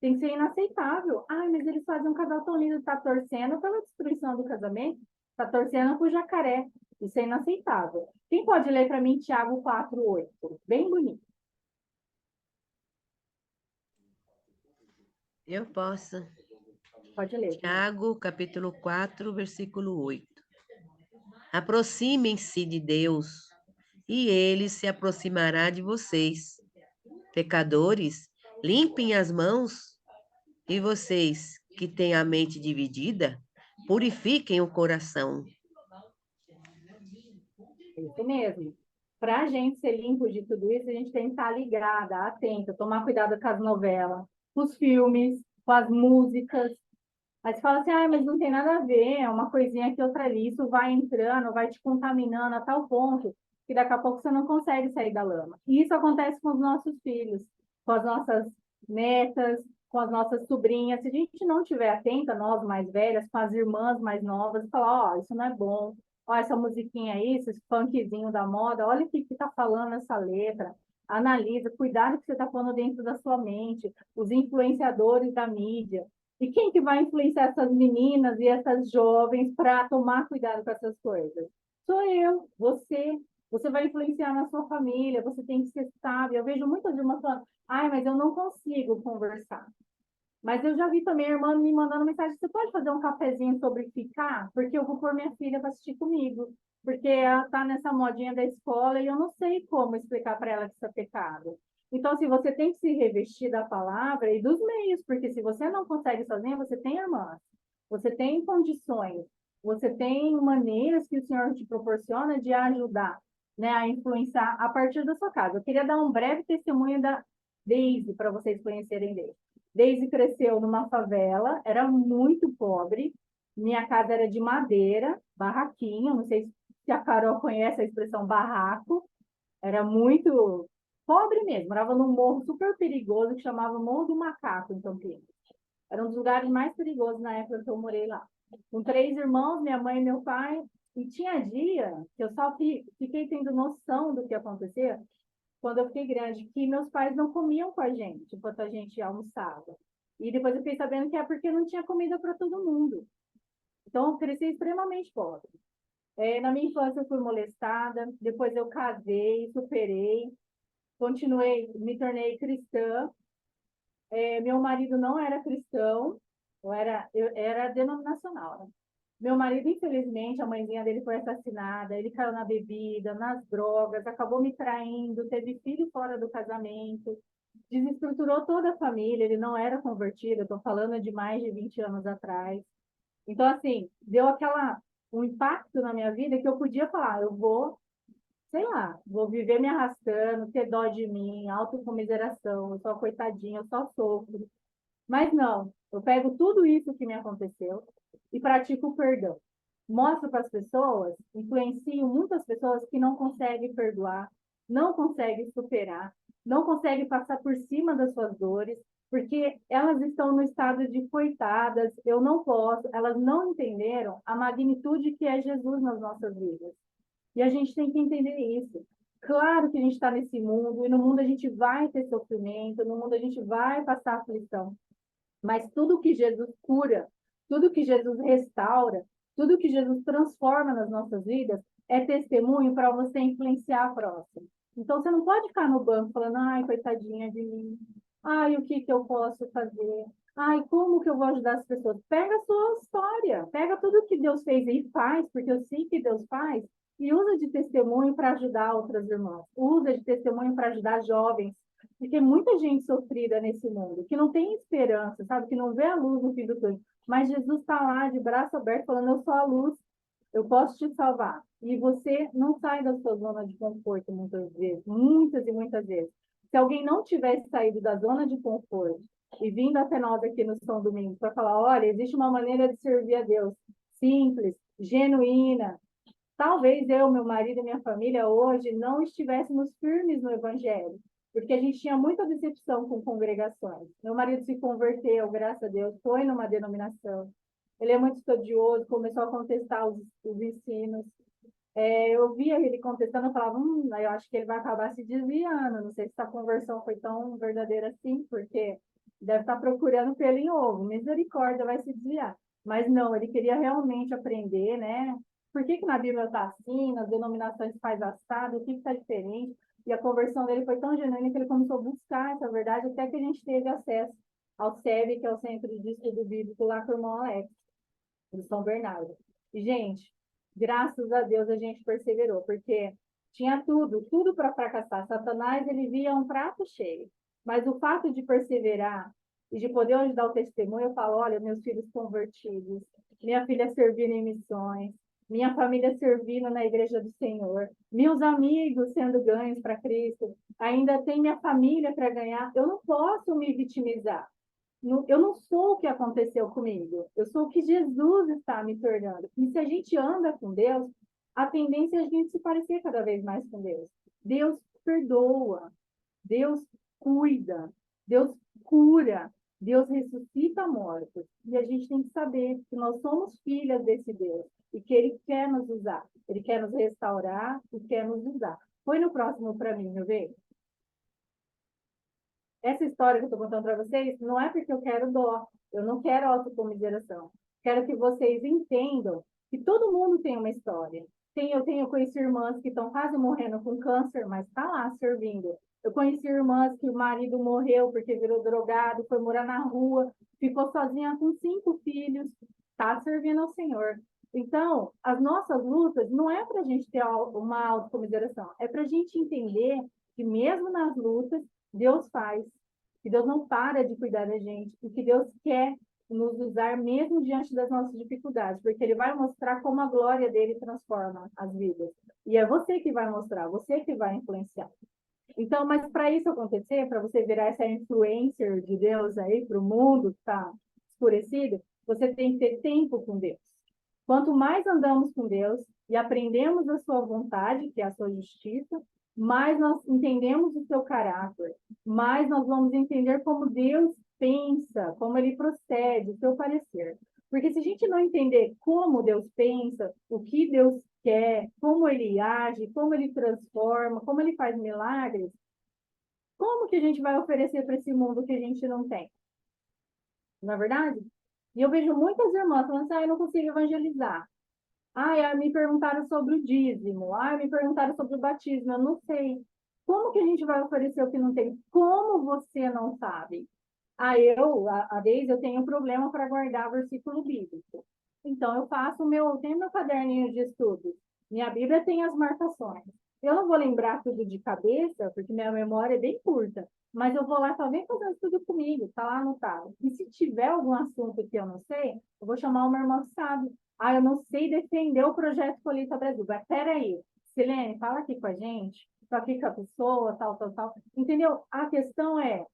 Tem que ser inaceitável. Mas eles fazem um casal tão lindo. Está torcendo pela destruição do casamento. Está torcendo pro jacaré. Isso é inaceitável. Quem pode ler para mim Tiago 4:8? Bem bonito. Eu posso. Pode ler. Tiago, capítulo 4, versículo 8. Aproximem-se de Deus, e ele se aproximará de vocês. Pecadores, limpem as mãos, e vocês que têm a mente dividida, purifiquem o coração. Isso mesmo. Para a gente ser limpo de tudo isso, a gente tem que estar ligada, atenta, tomar cuidado com as novelas, com os filmes, com as músicas. Aí você fala assim, mas não tem nada a ver, é uma coisinha aqui, outra ali. Isso vai entrando, vai te contaminando a tal ponto que daqui a pouco você não consegue sair da lama. E isso acontece com os nossos filhos, com as nossas netas, com as nossas sobrinhas. Se a gente não estiver atenta, nós mais velhas, com as irmãs mais novas, falar, isso não é bom. Essa musiquinha aí, esse funkzinho da moda, olha o que está falando essa letra. Analisa, cuidado que você está falando dentro da sua mente, os influenciadores da mídia. E quem que vai influenciar essas meninas e essas jovens para tomar cuidado com essas coisas? Sou eu, você. Você vai influenciar na sua família, você tem que ser sábio. Eu vejo muitas irmãs falando, mas eu não consigo conversar. Mas eu já vi também a irmã me mandando mensagem, você pode fazer um cafezinho sobre ficar? Porque eu vou pôr minha filha para assistir comigo. Porque ela está nessa modinha da escola e eu não sei como explicar para ela que isso é pecado. Então, assim, você tem que se revestir da palavra e dos meios, porque se você não consegue sozinha, você tem irmãs, você tem condições, você tem maneiras que o Senhor te proporciona de ajudar, né, a influenciar a partir da sua casa. Eu queria dar um breve testemunho da Deise, para vocês conhecerem Deise. Deise cresceu numa favela, era muito pobre, minha casa era de madeira, barraquinho, não sei se a Carol conhece a expressão barraco, era muito pobre mesmo, morava num morro super perigoso que chamava Morro do Macaco, em Campinas. Era um dos lugares mais perigosos na época que eu morei lá. Com 3 irmãos, minha mãe e meu pai, e tinha dia que eu só fiquei tendo noção do que acontecia quando eu fiquei grande, que meus pais não comiam com a gente enquanto a gente almoçava. E depois eu fiquei sabendo que é porque não tinha comida para todo mundo. Então, eu cresci extremamente pobre. Na minha infância, eu fui molestada, depois eu casei, superei, continuei, me tornei cristã. Meu marido não era cristão, eu era denominacional, né? Meu marido, infelizmente, a mãezinha dele foi assassinada, ele caiu na bebida, nas drogas, acabou me traindo, teve filho fora do casamento, desestruturou toda a família, ele não era convertido, eu estou falando de mais de 20 anos atrás. Então, assim, deu um impacto na minha vida que eu podia falar, eu vou, sei lá, vou viver me arrastando, ter dó de mim, autocomiseração, eu sou coitadinha, eu só sofro. Mas não, eu pego tudo isso que me aconteceu e pratico o perdão. Mostro para as pessoas, influencio muitas pessoas que não conseguem perdoar, não conseguem superar, não conseguem passar por cima das suas dores, porque elas estão no estado de coitadas, eu não posso, elas não entenderam a magnitude que é Jesus nas nossas vidas. E a gente tem que entender isso. Claro que a gente está nesse mundo, e no mundo a gente vai ter sofrimento, no mundo a gente vai passar aflição. Mas tudo que Jesus cura, tudo que Jesus restaura, tudo que Jesus transforma nas nossas vidas é testemunho para você influenciar a próxima. Então, você não pode ficar no banco falando, ai, coitadinha de mim. Ai, o que eu posso fazer? Ai, como que eu vou ajudar as pessoas? Pega a sua história, pega tudo que Deus fez e faz, porque eu sei que Deus faz, e usa de testemunho para ajudar outras irmãs. Usa de testemunho para ajudar jovens, porque muita gente sofrida nesse mundo, que não tem esperança, sabe? Que não vê a luz no fim do túnel. Mas Jesus está lá de braço aberto falando, eu sou a luz, eu posso te salvar. E você não sai da sua zona de conforto muitas vezes, muitas e muitas vezes. Se alguém não tivesse saído da zona de conforto e vindo até nós aqui no São Domingos para falar, olha, existe uma maneira de servir a Deus simples, genuína, talvez eu, meu marido e minha família hoje não estivéssemos firmes no Evangelho, porque a gente tinha muita decepção com congregações. Meu marido se converteu, graças a Deus, foi numa denominação. Ele é muito estudioso, começou a contestar os ensinos. Eu via ele contestando, eu falava, eu acho que ele vai acabar se desviando. Não sei se essa conversão foi tão verdadeira assim, porque deve estar procurando pelo em ovo. Misericórdia, vai se desviar. Mas não, ele queria realmente aprender, né? Por que na Bíblia está assim, nas denominações faz assado, o que está diferente? E a conversão dele foi tão genuína que ele começou a buscar essa verdade, até que a gente teve acesso ao SEB, que é o Centro de Estudo Bíblico, lá com o irmão Alex, de São Bernardo. E, gente, graças a Deus a gente perseverou, porque tinha tudo para fracassar. Satanás, ele via um prato cheio. Mas o fato de perseverar e de poder ajudar o testemunho, eu falo, olha, meus filhos convertidos, minha filha servindo em missões, minha família servindo na igreja do Senhor, meus amigos sendo ganhos para Cristo, ainda tem minha família para ganhar. Eu não posso me vitimizar. Eu não sou o que aconteceu comigo, eu sou o que Jesus está me tornando. E se a gente anda com Deus, a tendência é a gente se parecer cada vez mais com Deus. Deus perdoa, Deus cuida, Deus cura, Deus ressuscita mortos. E a gente tem que saber que nós somos filhas desse Deus e que Ele quer nos usar, Ele quer nos restaurar e quer nos usar. Põe no próximo para mim, meu bem. Essa história que eu estou contando para vocês não é porque eu quero dó, eu não quero autocomiseração. Quero que vocês entendam que todo mundo tem uma história. Eu conheci irmãs que estão quase morrendo com câncer, mas está lá servindo. Eu conheci irmãs que o marido morreu porque virou drogado, foi morar na rua, ficou sozinha com 5 filhos, está servindo ao Senhor. Então, as nossas lutas não é para a gente ter uma autocomiseração, é para a gente entender que mesmo nas lutas, Deus faz, que Deus não para de cuidar da gente, e que Deus quer nos usar mesmo diante das nossas dificuldades, porque Ele vai mostrar como a glória dele transforma as vidas. E é você que vai mostrar, você que vai influenciar. Então, mas para isso acontecer, para você virar essa influencer de Deus aí para o mundo que está escurecido, você tem que ter tempo com Deus. Quanto mais andamos com Deus e aprendemos a sua vontade, que é a sua justiça, mais nós entendemos o seu caráter, mais nós vamos entender como Deus pensa, como ele procede, o seu parecer. Porque se a gente não entender como Deus pensa, o que Deus quer, como ele age, como ele transforma, como ele faz milagres, como que a gente vai oferecer para esse mundo que a gente não tem? Não é verdade? E eu vejo muitas irmãs falando assim, eu não consigo evangelizar. Me perguntaram sobre o dízimo. Me perguntaram sobre o batismo. Eu não sei. Como que a gente vai oferecer o que não tem? Como você não sabe? A vez eu tenho um problema para guardar versículo bíblico. Então, tenho meu caderninho de estudos. Minha Bíblia tem as marcações. Eu não vou lembrar tudo de cabeça, porque minha memória é bem curta, mas eu vou lá, talvez fazer um estudo comigo, tá lá anotado. E se tiver algum assunto que eu não sei, eu vou chamar uma irmã que sabe. Eu não sei defender o projeto Colheita Brasil. Mas peraí, Silene, fala aqui com a gente, tô aqui com a pessoa, tal, tal, tal. Entendeu? A questão é,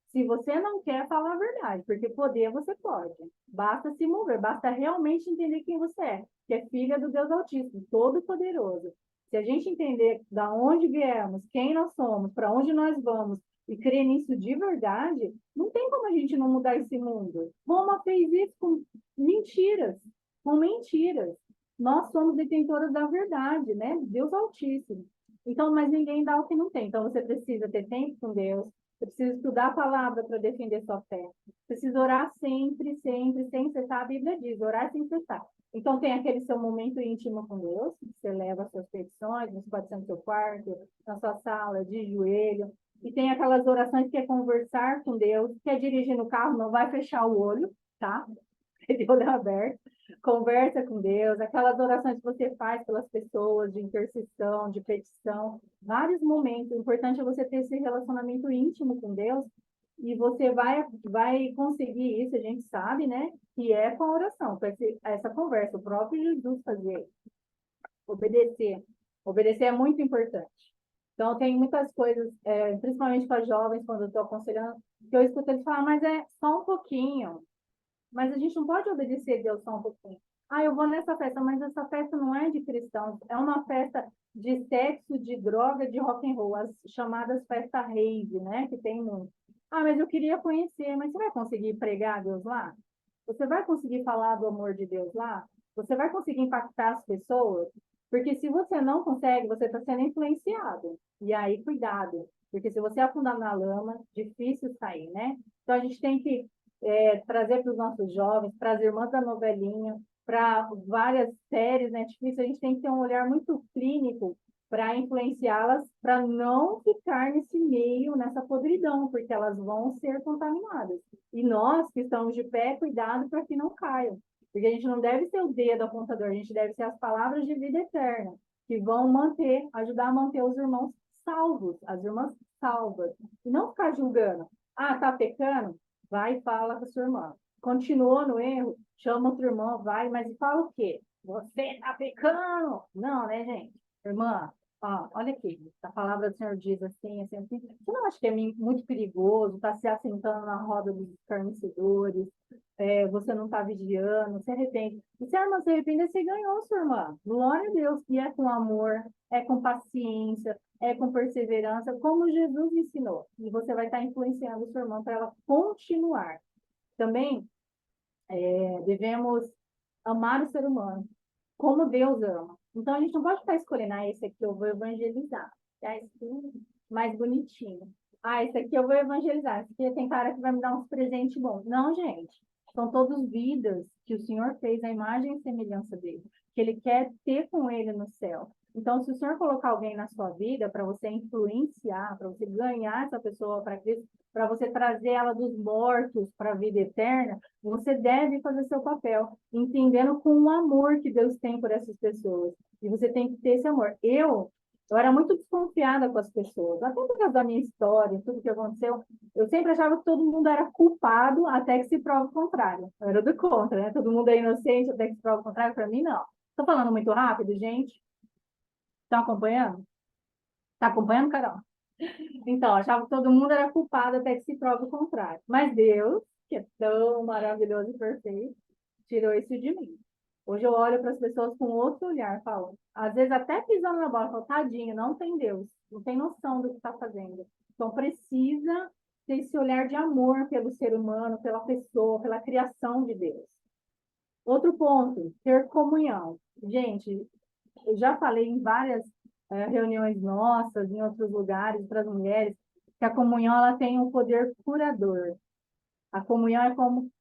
se você não quer falar a verdade, porque poder você pode. Basta se mover, basta realmente entender quem você é, que é filha do Deus Altíssimo, Todo-Poderoso. Se a gente entender da onde viemos, quem nós somos, para onde nós vamos, e crer nisso de verdade, não tem como a gente não mudar esse mundo. Roma fez isso com mentiras, com mentiras. Nós somos detentoras da verdade, né? Deus Altíssimo. Então, mas ninguém dá o que não tem. Então, você precisa ter tempo com Deus, você precisa estudar a palavra para defender sua fé. Precisa orar sempre, sempre, sem cessar. A Bíblia diz, orar sem cessar. Então, tem aquele seu momento íntimo com Deus, que você leva as suas petições, você pode ser no seu quarto, na sua sala, de joelho. E tem aquelas orações que é conversar com Deus, que é dirigir no carro, não vai fechar o olho, tá? De olho aberto. Conversa com Deus, aquelas orações que você faz pelas pessoas, de intercessão, de petição, vários momentos. O importante é você ter esse relacionamento íntimo com Deus e você vai conseguir isso, a gente sabe, né? Que é com a oração, com essa conversa. O próprio Jesus fazia isso. Obedecer. Obedecer é muito importante. Então, tem muitas coisas, principalmente para jovens, quando eu estou aconselhando, que eu escuto eles falar, mas é só um pouquinho. Mas a gente não pode obedecer a Deus só um pouquinho. Eu vou nessa festa, mas essa festa não é de cristãos, é uma festa de sexo, de droga, de rock and roll, as chamadas festa rave, né? Que tem muito. Mas eu queria conhecer, mas você vai conseguir pregar a Deus lá? Você vai conseguir falar do amor de Deus lá? Você vai conseguir impactar as pessoas? Porque se você não consegue, você está sendo influenciado. E aí, cuidado. Porque se você afundar na lama, difícil sair, né? Então, a gente tem que trazer para os nossos jovens, para as irmãs da novelinha, para várias séries Netflix, a gente tem que ter um olhar muito clínico para influenciá-las, para não ficar nesse meio, nessa podridão, porque elas vão ser contaminadas. E nós que estamos de pé, cuidado para que não caiam. Porque a gente não deve ser o dedo apontador, a gente deve ser as palavras de vida eterna, que vão ajudar a manter os irmãos salvos, as irmãs salvas. E não ficar julgando. Tá pecando? Vai e fala com a sua irmã. Continuou no erro, chama outra irmã, vai, mas fala o quê? Você tá pecando! Não, né, gente? Irmã, olha aqui, a palavra do Senhor diz assim, assim, assim. Você não acha que é muito perigoso, tá se assentando na roda dos escarnecedores, você não tá vigiando, se arrepende. E se a irmã se arrepender, você ganhou, sua irmã. Glória a Deus, e é com amor, é com paciência, é com perseverança, como Jesus ensinou. E você vai estar influenciando sua irmã para ela continuar. Também devemos amar o ser humano, como Deus ama. Então, a gente não pode ficar escolhendo, esse aqui eu vou evangelizar. Esse aqui mais bonitinho. Esse aqui eu vou evangelizar. Esse aqui tem cara que vai me dar uns presentes bons. Não, gente. São todos vidas que o Senhor fez à imagem e semelhança dele, que ele quer ter com ele no céu. Então, se o Senhor colocar alguém na sua vida para você influenciar, para você ganhar essa pessoa para Cristo, para você trazer ela dos mortos para a vida eterna, você deve fazer seu papel, entendendo com o amor que Deus tem por essas pessoas. E você tem que ter esse amor. Eu era muito desconfiada com as pessoas, até por causa da minha história, tudo que aconteceu. Eu sempre achava que todo mundo era culpado até que se prova o contrário. Eu era do contra, né? Todo mundo é inocente até que se prova o contrário. Para mim, não. Estou falando muito rápido, gente? Estão acompanhando? Está acompanhando, Carol? Então, achava que todo mundo era culpado até que se prova o contrário. Mas Deus, que é tão maravilhoso e perfeito, tirou isso de mim. Hoje eu olho para as pessoas com outro olhar, falo, às vezes até pisando na bola, falo, tadinho, não tem Deus, não tem noção do que está fazendo. Então precisa ter esse olhar de amor pelo ser humano, pela pessoa, pela criação de Deus. Outro ponto, ter comunhão. Gente, eu já falei em várias reuniões nossas, em outros lugares, para as mulheres, que a comunhão ela tem um poder curador. A comunhão é como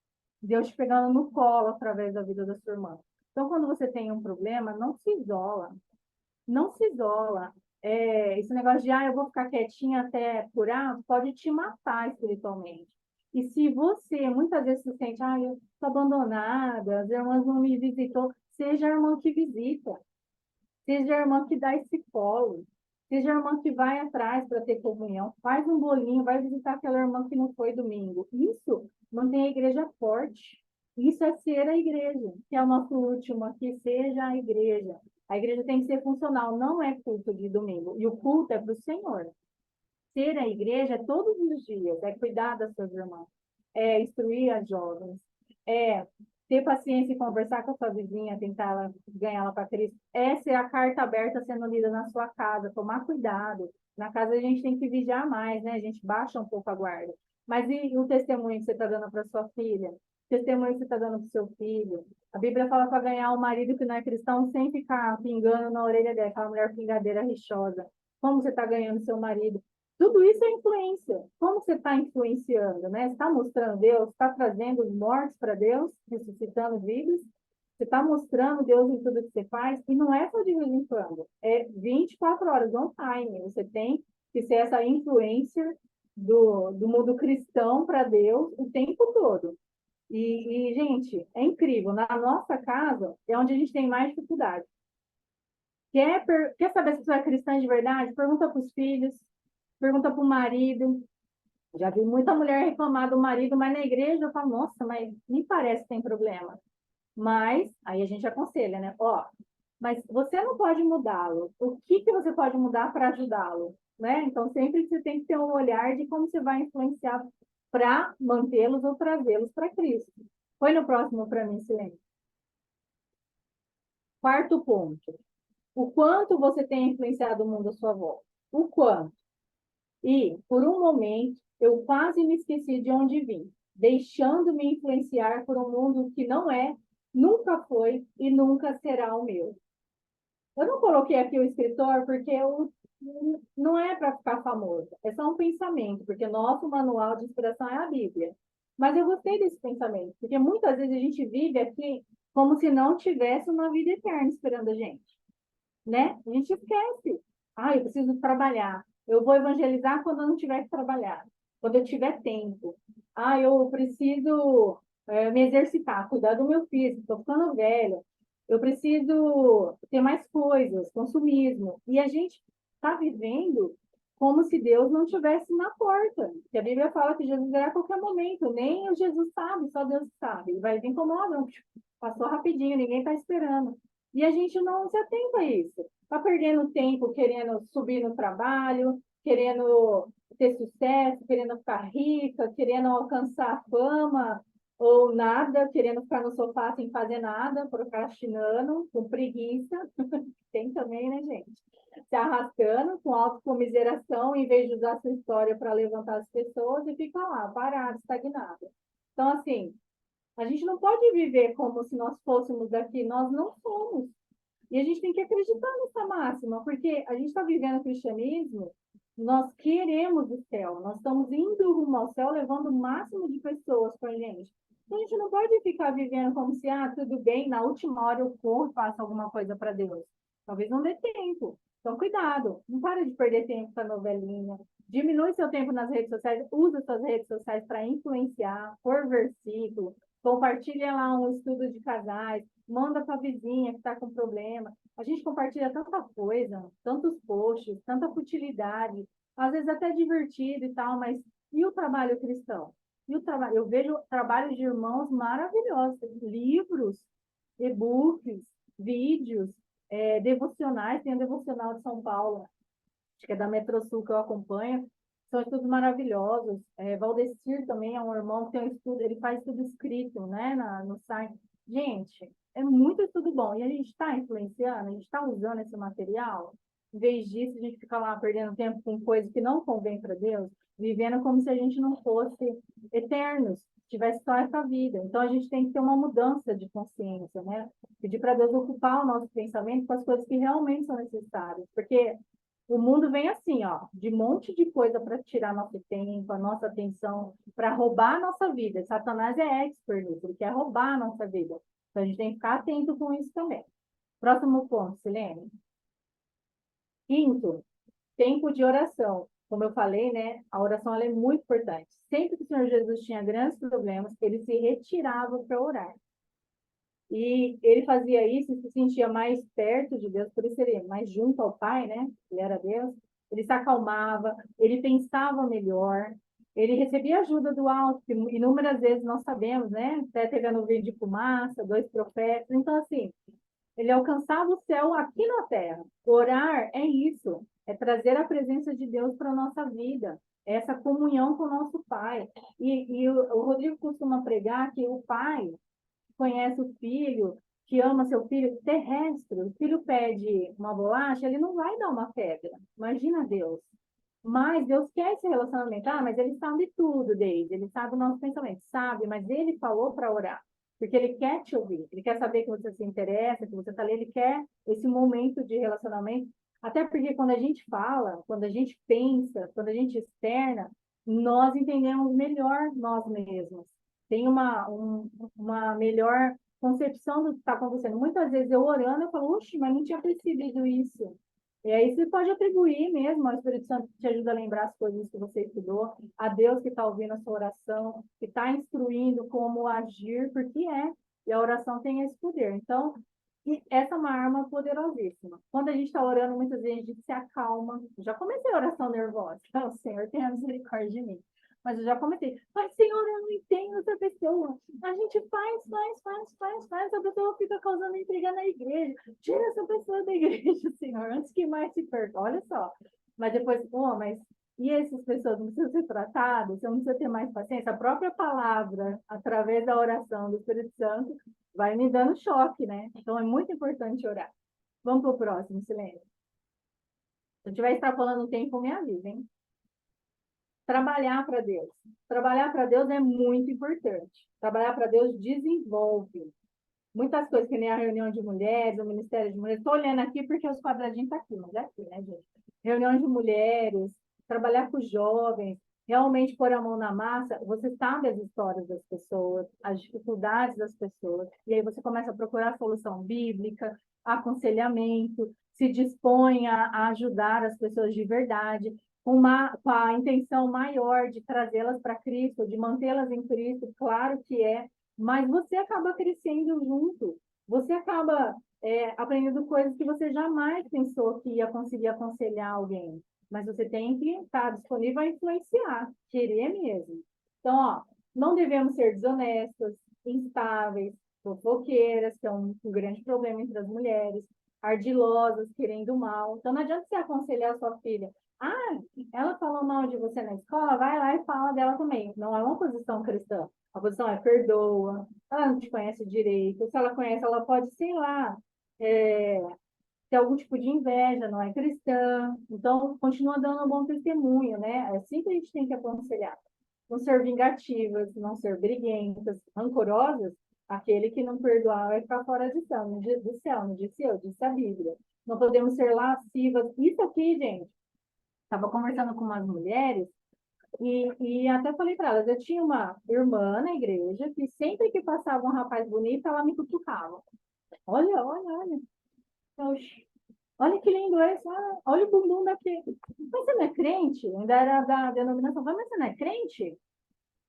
Deus te pegando no colo através da vida da sua irmã. Então, quando você tem um problema, não se isola. Não se isola. Esse negócio de, eu vou ficar quietinha até curar, pode te matar espiritualmente. E se você, muitas vezes, se sente, eu estou abandonada, as irmãs não me visitou, seja a irmã que visita. Seja a irmã que dá esse colo. Seja a irmã que vai atrás para ter comunhão. Faz um bolinho, vai visitar aquela irmã que não foi domingo. Isso mantém a igreja forte. Isso é ser a igreja, que é o nosso último aqui, seja a igreja. A igreja tem que ser funcional, não é culto de domingo. E o culto é para o Senhor. Ser a igreja é todos os dias, é cuidar das suas irmãs, é instruir as jovens, é ter paciência e conversar com a sua vizinha, tentar ganhar ela para Cristo, é ser a carta aberta sendo lida na sua casa, tomar cuidado. Na casa a gente tem que vigiar mais, né? A gente baixa um pouco a guarda. Mas e o testemunho que você está dando para sua filha? O testemunho que você está dando para o seu filho? A Bíblia fala para ganhar um marido que não é cristão sem ficar pingando na orelha dela, aquela mulher pingadeira rixosa. Como você está ganhando seu marido? Tudo isso é influência. Como você está influenciando, né? Você está mostrando Deus, está trazendo os mortos para Deus, ressuscitando vidas. Você está mostrando Deus em tudo que você faz, e não é só de vez em quando, é 24 horas on time. Você tem que ser essa influencer do mundo cristão para Deus o tempo todo. Gente, é incrível. Na nossa casa é onde a gente tem mais dificuldade. Quer saber se você é cristã de verdade? Pergunta para os filhos, pergunta para o marido. Já vi muita mulher reclamar do marido, mas na igreja eu falo, nossa, mas me parece que tem problema. Mas aí a gente aconselha, né? Mas você não pode mudá-lo. O que você pode mudar para ajudá-lo? Né? Então, sempre você tem que ter um olhar de como você vai influenciar para mantê-los ou trazê-los para Cristo. Põe no próximo para mim, Silêncio. Quarto ponto. O quanto você tem influenciado o mundo à sua volta. O quanto. E, por um momento, eu quase me esqueci de onde vim, deixando-me influenciar por um mundo que não é, nunca foi e nunca será o meu. Eu não coloquei aqui o escritor porque não é para ficar famoso, é só um pensamento, porque nosso manual de inspiração é a Bíblia. Mas eu gostei desse pensamento, porque muitas vezes a gente vive aqui como se não tivesse uma vida eterna esperando a gente, né? A gente esquece. Eu preciso trabalhar. Eu vou evangelizar quando eu não tiver que trabalhar, quando eu tiver tempo. Eu preciso me exercitar, cuidar do meu físico, estou ficando velha. Eu preciso ter mais coisas, consumismo. E a gente está vivendo como se Deus não estivesse na porta. Que a Bíblia fala que Jesus virá a qualquer momento. Nem o Jesus sabe, só Deus sabe. Ele vai vir como ladrão. Passou rapidinho, ninguém está esperando. E a gente não se atenta a isso. Está perdendo tempo querendo subir no trabalho, querendo ter sucesso, querendo ficar rica, querendo alcançar fama ou nada, querendo ficar no sofá sem fazer nada, procrastinando, com preguiça. Tem também, né, gente? Se arrastando, com autocomiseração, em vez de usar sua história para levantar as pessoas, e fica lá, parado, estagnado. Então, assim, a gente não pode viver como se nós fôssemos daqui, nós não somos. E a gente tem que acreditar nessa máxima, porque a gente está vivendo o cristianismo, nós queremos o céu, nós estamos indo rumo ao céu, levando o máximo de pessoas com a gente. Então a gente não pode ficar vivendo como se, tudo bem, na última hora eu corro e faço alguma coisa para Deus. Talvez não dê tempo. Então, cuidado, não para de perder tempo com a novelinha, diminui seu tempo nas redes sociais, usa suas redes sociais para influenciar, por versículo, compartilha lá um estudo de casais, manda para a vizinha que está com problema. A gente compartilha tanta coisa, tantos posts, tanta futilidade, às vezes até divertido e tal, mas e o trabalho cristão? E o trabalho? Eu vejo trabalhos de irmãos maravilhosos, livros, e-books, vídeos, devocionais. Tem o devocional de São Paulo, acho que é da Metrosul que eu acompanho, são estudos maravilhosos. Valdecir também é um irmão que tem um estudo, ele faz tudo escrito, né, no site. Gente, É muito estudo bom. E a gente está influenciando, a gente está usando esse material. Em vez disso, a gente fica lá perdendo tempo com coisas que não convém para Deus, vivendo como se a gente não fosse eternos, tivesse só essa vida. Então, a gente tem que ter uma mudança de consciência, né? Pedir para Deus ocupar o nosso pensamento com as coisas que realmente são necessárias. Porque o mundo vem assim, ó, de um monte de coisa para tirar nosso tempo, a nossa atenção, para roubar a nossa vida. Satanás é expert nisso, ele quer roubar a nossa vida. Então, a gente tem que ficar atento com isso também. Próximo ponto, Silene. Quinto, tempo de oração. Como eu falei, né, a oração ela é muito importante. Sempre que o Senhor Jesus tinha grandes problemas, ele se retirava para orar. E ele fazia isso e se sentia mais perto de Deus, por isso ele mais junto ao Pai, né? Ele era Deus. Ele se acalmava, ele pensava melhor, ele recebia ajuda do alto, que inúmeras vezes nós sabemos, né? Até teve a nuvem de fumaça, 2 profetas. Então, assim, ele alcançava o céu aqui na terra. Orar é isso, é trazer a presença de Deus para a nossa vida, é essa comunhão com o nosso Pai. E o Rodrigo costuma pregar que o Pai conhece o filho, que ama seu filho terrestre. O filho pede uma bolacha, ele não vai dar uma pedra. Imagina Deus. Mas Deus quer esse relacionamento. Ah, mas ele sabe tudo, Deise. Ele sabe o nosso pensamento. Sabe, mas ele falou para orar. Porque ele quer te ouvir. Ele quer saber que você se interessa, que você está ali. Ele quer esse momento de relacionamento. Até porque quando a gente fala, quando a gente pensa, quando a gente externa, nós entendemos melhor nós mesmos. Tem uma melhor concepção do que está acontecendo. Muitas vezes eu orando, eu falo, oxe, mas não tinha percebido isso. E aí você pode atribuir mesmo ao Espírito Santo que te ajuda a lembrar as coisas que você estudou, a Deus que está ouvindo a sua oração, que está instruindo como agir, porque é. E a oração tem esse poder. Então, e essa é uma arma poderosíssima. Quando a gente está orando, muitas vezes a gente se acalma. Já comecei a oração nervosa. Então, Senhor, tenha misericórdia de mim. Mas eu já comecei. Mas, Senhor, eu não entendo essa pessoa. A gente faz. A pessoa fica causando intriga na igreja. Tira essa pessoa da igreja, Senhor, antes que mais se perca. Olha só. Mas depois, mas e essas pessoas não precisam ser tratadas? Você não precisa ter mais paciência? A própria palavra, através da oração do Espírito Santo, vai me dando choque, né? Então é muito importante orar. Vamos para o próximo, Silêncio. Se eu estiver extrapolando o tempo, me avisa, hein? Trabalhar para Deus. Trabalhar para Deus é muito importante. Trabalhar para Deus desenvolve. Muitas coisas, que nem a reunião de mulheres, o Ministério de Mulheres. Estou olhando aqui porque os quadradinhos estão aqui, mas é aqui, né, gente? Reunião de mulheres, trabalhar com jovens, realmente pôr a mão na massa. Você sabe as histórias das pessoas, as dificuldades das pessoas, e aí você começa a procurar solução bíblica, aconselhamento, se dispõe a ajudar as pessoas de verdade, com a intenção maior de trazê-las para Cristo, de mantê-las em Cristo, claro que é, mas você acaba crescendo junto, você acaba aprendendo coisas que você jamais pensou que ia conseguir aconselhar alguém, mas você tem que estar disponível a influenciar, querer mesmo. Então, ó, não devemos ser desonestas, instáveis, fofoqueiras, que é um grande problema entre as mulheres, ardilosas, querendo mal. Então, não adianta você aconselhar a sua filha. Ah, ela falou mal de você na escola, vai lá e fala dela também. Não é uma posição cristã. A posição é perdoa, ela não te conhece direito. Se ela conhece, ela pode, sei lá, ter algum tipo de inveja, não é cristã. Então, continua dando um bom testemunho, né? É assim que a gente tem que aconselhar. Não ser vingativas, não ser briguentas, rancorosas. Aquele que não perdoar vai ficar fora do céu, não disse eu, disse a Bíblia. Não podemos ser lascivas. Isso aqui, gente, estava conversando com umas mulheres e até falei para elas, eu tinha uma irmã na igreja que sempre que passava um rapaz bonito, ela me cutucava. Olha, olha, olha. Oxe, olha que lindo esse, olha o bumbum daqui. Mas você não é crente? Ainda era da denominação. Mas você não é crente?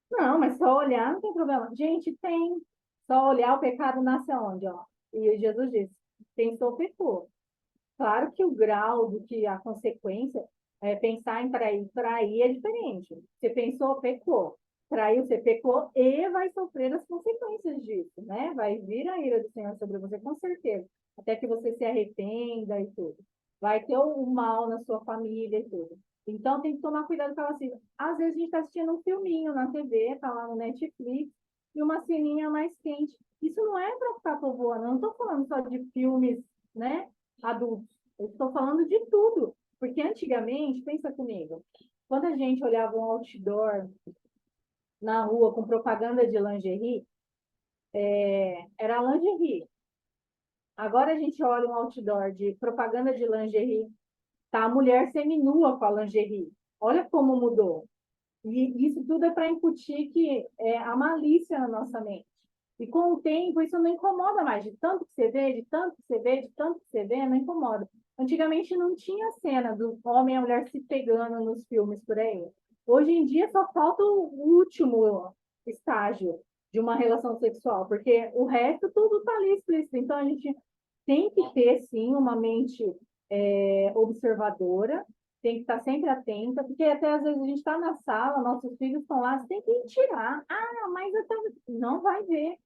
Não, mas só olhar não tem problema. Gente, tem. Só olhar o pecado nasce aonde, ó? E Jesus disse, pensou, pecou. Claro que o grau do que a consequência é pensar em trair é diferente. Você pensou, pecou. Traiu, você pecou e vai sofrer as consequências disso, né? Vai vir a ira do Senhor sobre você, com certeza. Até que você se arrependa e tudo. Vai ter o mal na sua família e tudo. Então, tem que tomar cuidado com ela assim. Às vezes, a gente está assistindo um filminho na TV, tá lá no Netflix, e uma ceninha mais quente. Isso não é para ficar povoando. Eu não estou falando só de filmes, né, adultos. Eu estou falando de tudo. Porque antigamente, pensa comigo, quando a gente olhava um outdoor na rua com propaganda de lingerie, era lingerie. Agora a gente olha um outdoor de propaganda de lingerie, tá a mulher seminua com a lingerie. Olha como mudou. E isso tudo é para incutir que a malícia na nossa mente. E com o tempo, isso não incomoda mais. De tanto que você vê, de tanto que você vê, de tanto que você vê, não incomoda. Antigamente não tinha cena do homem e a mulher se pegando nos filmes por aí. Hoje em dia só falta o último estágio de uma relação sexual, porque o resto tudo está ali explícito. Então a gente tem que ter, sim, uma mente observadora, tem que estar sempre atenta, porque até às vezes a gente está na sala, nossos filhos estão lá, você tem que tirar. Ah, mas eu tô... não vai ver.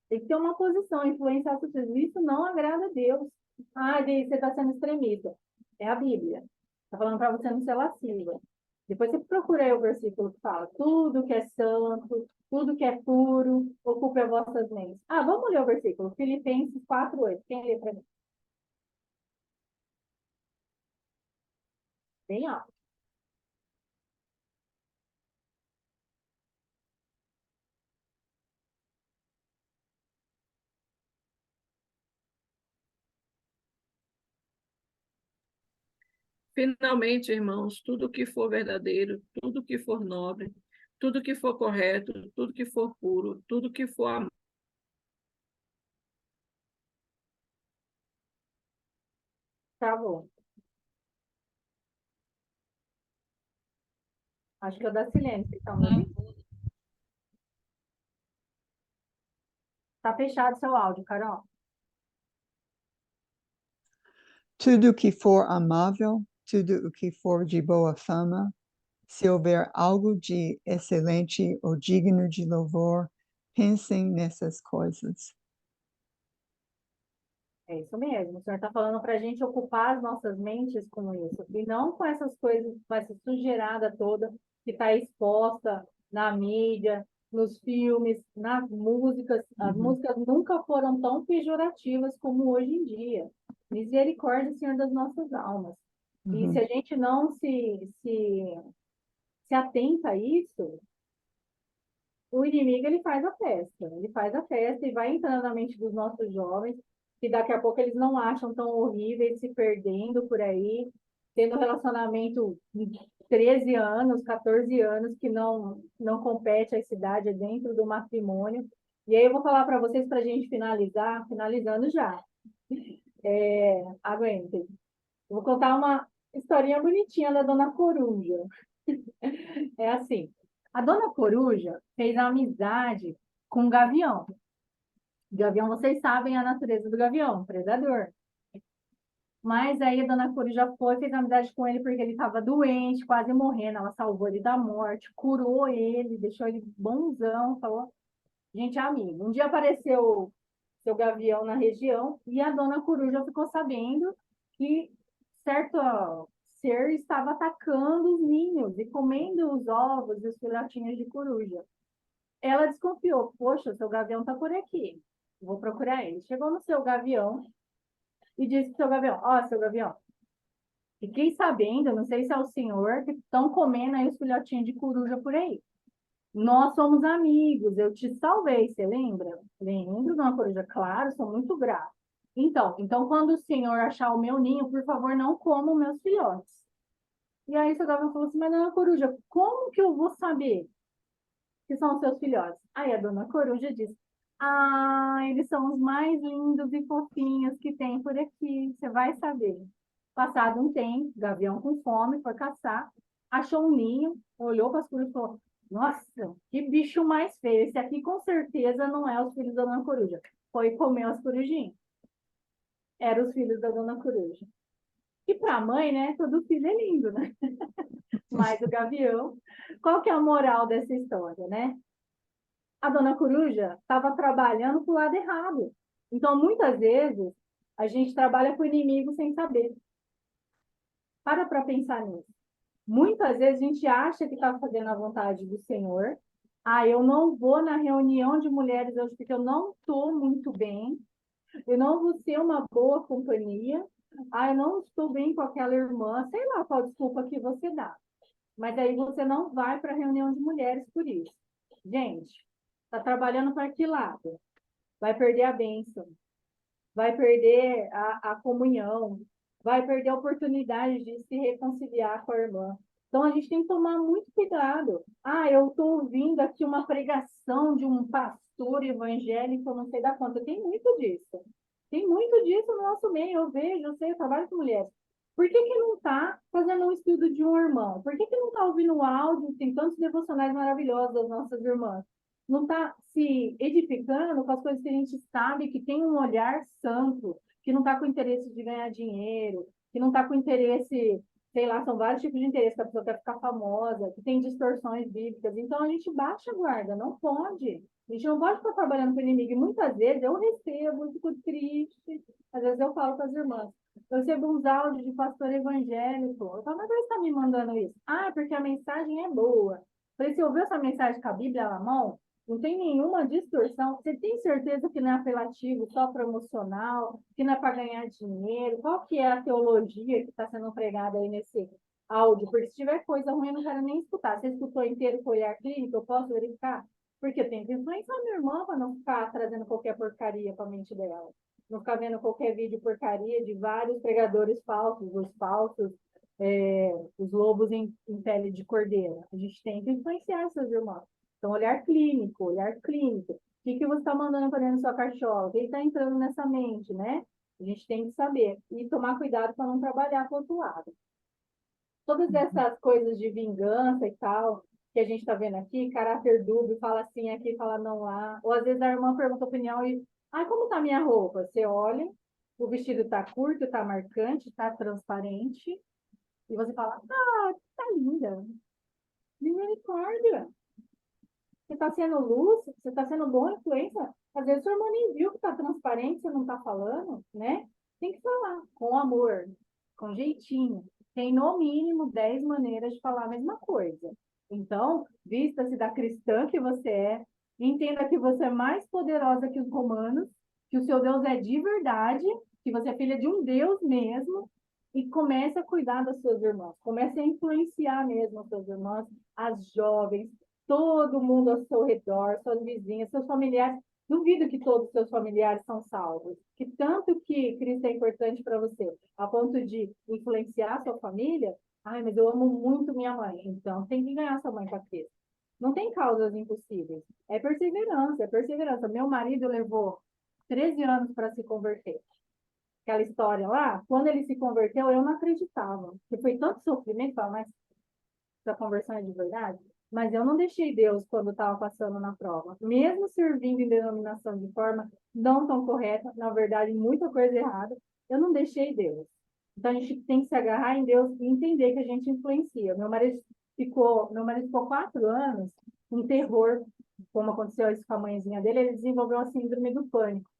Tem que ter uma posição, influenciar seus filhos. Isso não agrada a Deus. Ah, você está sendo extremista. É a Bíblia. Está falando para você não ser lasciva. Depois você procura aí o versículo que fala: tudo que é santo, tudo que é puro, ocupe as vossas mentes. Ah, vamos ler o versículo. Filipenses 4:8. Quem lê para mim? Bem alto. Finalmente, irmãos, tudo que for verdadeiro, tudo que for nobre, tudo que for correto, tudo que for puro, tudo que for amável. Tá bom. Acho que é o da Silene, vocês estão me ouvindo? Tá fechado seu áudio, Carol. Tudo que for amável, tudo o que for de boa fama, se houver algo de excelente ou digno de louvor, pensem nessas coisas. É isso mesmo. O senhor está falando para a gente ocupar as nossas mentes com isso, e não com essas coisas, com essa sujeirada toda que está exposta na mídia, nos filmes, nas músicas. As músicas nunca foram tão pejorativas como hoje em dia. Misericórdia, Senhor das nossas almas. E se a gente não se atenta a isso, o inimigo ele faz a festa e vai entrando na mente dos nossos jovens, que daqui a pouco eles não acham tão horríveis, se perdendo por aí, tendo relacionamento de 13 anos, 14 anos, que não compete a essa idade dentro do matrimônio. E aí eu vou falar para vocês, para a gente finalizar, finalizando já. Aguentem. Eu vou contar uma historinha bonitinha da Dona Coruja. É assim, a Dona Coruja fez amizade com o gavião. O gavião, vocês sabem a natureza do gavião, predador. Mas aí a Dona Coruja foi, fez amizade com ele porque ele estava doente, quase morrendo. Ela salvou ele da morte, curou ele, deixou ele bonzão, falou, gente, é amigo. Um dia apareceu seu gavião na região e a Dona Coruja ficou sabendo que certo ser estava atacando os ninhos e comendo os ovos e os filhotinhos de coruja. Ela desconfiou, poxa, seu gavião está por aqui, vou procurar ele. Chegou no seu gavião e disse para o seu gavião, ó, seu gavião, fiquei sabendo, não sei se é o senhor, que estão comendo aí os filhotinhos de coruja por aí. Nós somos amigos, eu te salvei, você lembra? Lembro, Dona Coruja, claro, sou muito grata. Então, quando o senhor achar o meu ninho, por favor, não coma os meus filhotes. E aí o seu gavião falou assim, mas Dona Coruja, como que eu vou saber que são os seus filhotes? Aí a Dona Coruja disse, eles são os mais lindos e fofinhos que tem por aqui, você vai saber. Passado um tempo, o gavião com fome foi caçar, achou um ninho, olhou para as corujas e falou, nossa, que bicho mais feio, esse aqui com certeza não é os filhos da Dona Coruja. Foi comer as corujinhas. Eram os filhos da Dona Coruja. E para a mãe, né, todo filho é lindo, né? Mas o gavião, qual que é a moral dessa história, né? A Dona Coruja estava trabalhando para o lado errado. Então, muitas vezes, a gente trabalha com o inimigo sem saber. Para pensar nisso. Muitas vezes a gente acha que está fazendo a vontade do Senhor, Ah, eu não vou na reunião de mulheres hoje porque eu não estou muito bem. Eu não vou ser uma boa companhia. Ah, eu não estou bem com aquela irmã. Sei lá qual desculpa que você dá. Mas aí você não vai para a reunião de mulheres por isso. Gente, está trabalhando para que lado? Vai perder a bênção, vai perder a comunhão, vai perder a oportunidade de se reconciliar com a irmã. Então, a gente tem que tomar muito cuidado. Ah, eu estou ouvindo aqui uma pregação de um pastor evangélico, não sei da quanto. Tem muito disso. Tem muito disso no nosso meio. Eu vejo, eu sei, eu trabalho com mulheres. Por que que não está fazendo um estudo de um irmão? Por que que não está ouvindo o áudio? Tem tantos devocionais maravilhosos das nossas irmãs. Não está se edificando com as coisas que a gente sabe que tem um olhar santo, que não está com interesse de ganhar dinheiro, que não está com interesse, sei lá, são vários tipos de interesse, que a pessoa quer ficar famosa, que tem distorções bíblicas. Então a gente baixa a guarda, não pode. A gente não pode ficar trabalhando com o inimigo. E muitas vezes eu recebo, eu fico triste. Às vezes eu falo com as irmãs. Eu recebo uns áudios de pastor evangélico. Eu falo, mas ele está me mandando isso? Ah, porque a mensagem é boa. Falei, você ouviu essa mensagem com a Bíblia na mão? Não tem nenhuma distorção. Você tem certeza que não é apelativo, só promocional, que não é para ganhar dinheiro? Qual que é a teologia que está sendo pregada aí nesse áudio? Porque se tiver coisa ruim, eu não quero nem escutar. Você escutou inteiro com olhar clínico, eu posso verificar? Porque eu tenho que influenciar minha irmã para não ficar trazendo qualquer porcaria para a mente dela. Não ficar vendo qualquer vídeo porcaria de vários pregadores falsos, os falsos, os lobos em pele de cordeiro. A gente tem que influenciar essas irmãs. Então, olhar clínico, olhar clínico. O que você está mandando para dentro da sua cachola? Quem está entrando nessa mente, né? A gente tem que saber. E tomar cuidado para não trabalhar com o outro lado. Todas essas coisas de vingança e tal, que a gente está vendo aqui, caráter dúbio, fala assim aqui, fala não lá. Ou às vezes a irmã pergunta a opinião e, como está minha roupa? Você olha, o vestido está curto, está marcante, está transparente, e você fala, tá linda. Misericórdia. Você está sendo luz, você está sendo boa influência. Às vezes sua irmã nem viu que está transparente, você não está falando, né? Tem que falar com amor, com jeitinho. Tem no mínimo 10 maneiras de falar a mesma coisa. Então, vista-se da cristã que você é, entenda que você é mais poderosa que os romanos, que o seu Deus é de verdade, que você é filha de um Deus mesmo, e comece a cuidar das suas irmãs, comece a influenciar mesmo as suas irmãs, as jovens, todo mundo ao seu redor, suas vizinhas, seus familiares. Duvido que todos os seus familiares são salvos. Que tanto que Cristo é importante para você, a ponto de influenciar a sua família. Ai, mas eu amo muito minha mãe. Então, tem que ganhar sua mãe para Cristo. Não tem causas impossíveis. É perseverança, é perseverança. Meu marido levou 13 anos para se converter. Aquela história lá, quando ele se converteu, eu não acreditava. Porque foi tanto sofrimento, mas essa conversão é de verdade? Mas eu não deixei Deus quando estava passando na prova. Mesmo servindo em denominação de forma não tão correta, na verdade, muita coisa errada, eu não deixei Deus. Então a gente tem que se agarrar em Deus e entender que a gente influencia. Meu marido ficou 4 anos com terror, como aconteceu isso com a mãezinha dele, ele desenvolveu a síndrome do pânico.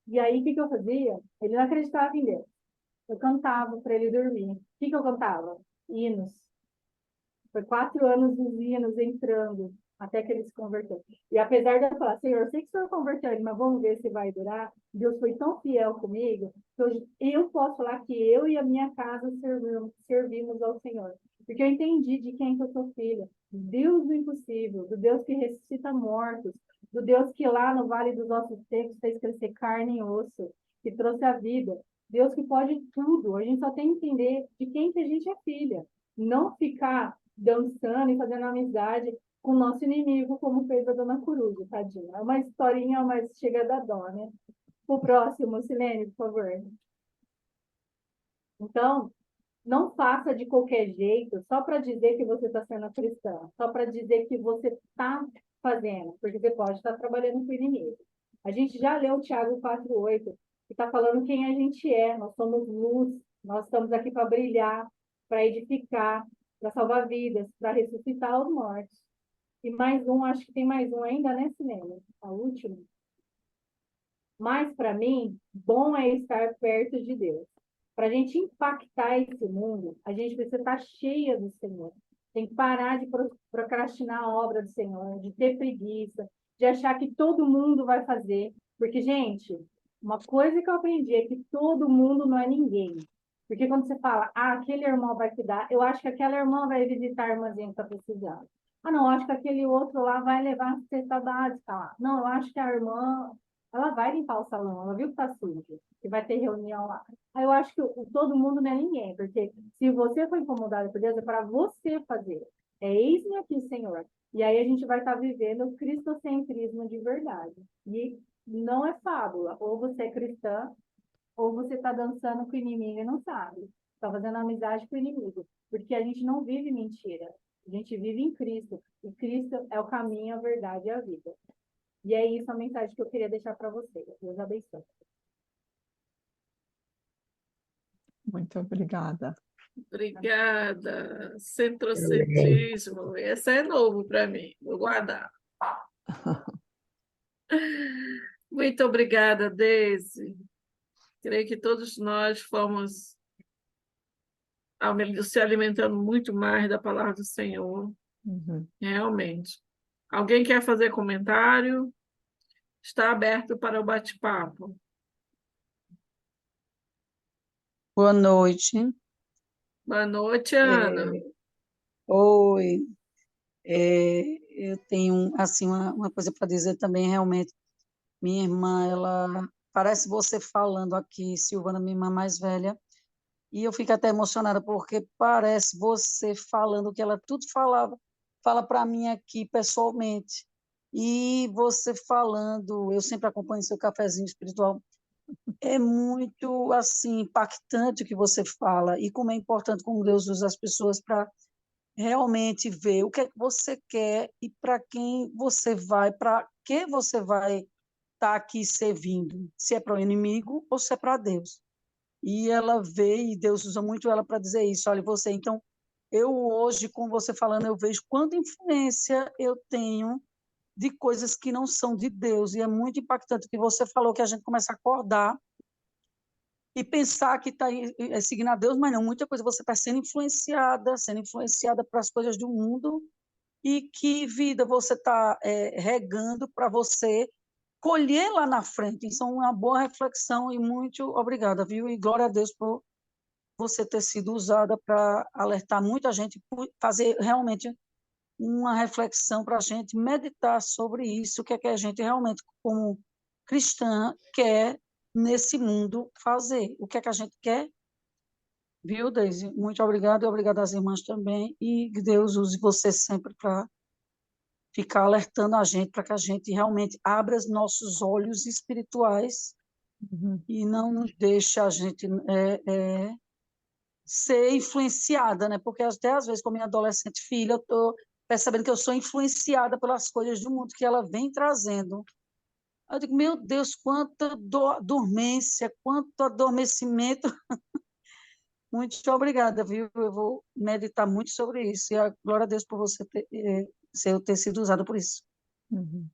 E aí, o que eu fazia? Ele não acreditava em Deus. Eu cantava para ele dormir. O que eu cantava? Hinos. Foi 4 anos os hinos entrando, até que ele se converteu. E apesar de eu falar, Senhor, eu sei que o Senhor converteu ele, mas vamos ver se vai durar. Deus foi tão fiel comigo, que hoje eu posso falar que eu e a minha casa servimos ao Senhor. Porque eu entendi de quem que eu sou filha. Deus do impossível, do Deus que ressuscita mortos, do Deus que lá no Vale dos Ossos Secos fez crescer carne e osso, que trouxe a vida. Deus que pode tudo. A gente só tem que entender de quem que a gente é filha. Não ficar dançando e fazendo amizade com o nosso inimigo, como fez a Dona Coruja, tadinha. É uma historinha, mas chega da dó, né? O próximo, Silene, por favor. Então, não faça de qualquer jeito, só para dizer que você está sendo cristã, só para dizer que você está fazendo, porque você pode estar trabalhando com o inimigo. A gente já leu o Tiago 4:8, que está falando quem a gente é, nós somos luz, nós estamos aqui para brilhar, para edificar, para salvar vidas, para ressuscitar os mortos. E mais um, acho que tem mais um ainda, né, Cinema? A última. Mas, para mim, bom é estar perto de Deus. Para a gente impactar esse mundo, a gente precisa estar cheia do Senhor. Tem que parar de procrastinar a obra do Senhor, de ter preguiça, de achar que todo mundo vai fazer. Porque, gente, uma coisa que eu aprendi é que todo mundo não é ninguém. Porque quando você fala, aquele irmão vai cuidar, eu acho que aquela irmã vai visitar a irmãzinha que está precisando. Não, eu acho que aquele outro lá vai levar a cesta básica lá. Não, eu acho que a irmã, ela vai limpar o salão, ela viu que está sujo, que vai ter reunião lá. Aí eu acho que todo mundo não é ninguém, porque se você foi incomodado por Deus, é para você fazer. É eis-me aqui, Senhor. E aí a gente vai estar vivendo o cristocentrismo de verdade. E não é fábula. Ou você é cristã, ou você está dançando com o inimigo e não sabe. Está fazendo amizade com o inimigo. Porque a gente não vive mentira. A gente vive em Cristo. E Cristo é o caminho, a verdade e a vida. E é isso a mensagem que eu queria deixar para vocês. Deus abençoe. Muito obrigada. Obrigada. Centrocentrismo. Esse é novo para mim. Vou guardar. Muito obrigada, Deise. Creio que todos nós fomos se alimentando muito mais da palavra do Senhor, Uhum. realmente. Alguém quer fazer comentário? Está aberto para o bate-papo. Boa noite. Boa noite, Ana. Oi. Eu tenho assim uma coisa para dizer também, realmente. Minha irmã, ela parece você falando aqui, Silvana, minha irmã mais velha, e eu fico até emocionada porque parece você falando o que ela tudo fala para mim aqui pessoalmente. E você falando, eu sempre acompanho seu cafezinho espiritual. É muito assim impactante o que você fala e como é importante como Deus usa as pessoas para realmente ver o que é que você quer e para quem você vai, para que você vai estar aqui servindo, se é para o inimigo ou se é para Deus. E ela vê, e Deus usa muito ela para dizer isso, olha você, então, eu hoje, com você falando, eu vejo quanta influência eu tenho de coisas que não são de Deus, e é muito impactante que você falou que a gente começa a acordar e pensar que está seguindo a Deus, mas não, muita coisa você está sendo influenciada para as coisas do mundo, e que vida você está regando para você colher lá na frente. Isso é uma boa reflexão e muito obrigada, viu? E glória a Deus por você ter sido usada para alertar muita gente, fazer realmente uma reflexão para a gente meditar sobre isso, o que é que a gente realmente, como cristã, quer nesse mundo fazer, o que é que a gente quer. Viu, Deise? Muito obrigada e obrigada às irmãs também. E que Deus use você sempre para ficar alertando a gente, para que a gente realmente abra os nossos olhos espirituais Uhum. e não nos deixe a gente ser influenciada, né? Porque até às vezes, como minha adolescente filha, eu estou percebendo que eu sou influenciada pelas coisas do mundo que ela vem trazendo. Eu digo, meu Deus, quanta dormência, quanto adormecimento. Muito obrigada, viu? Eu vou meditar muito sobre isso. E a glória a Deus por você ter sido usada por isso. Uhum.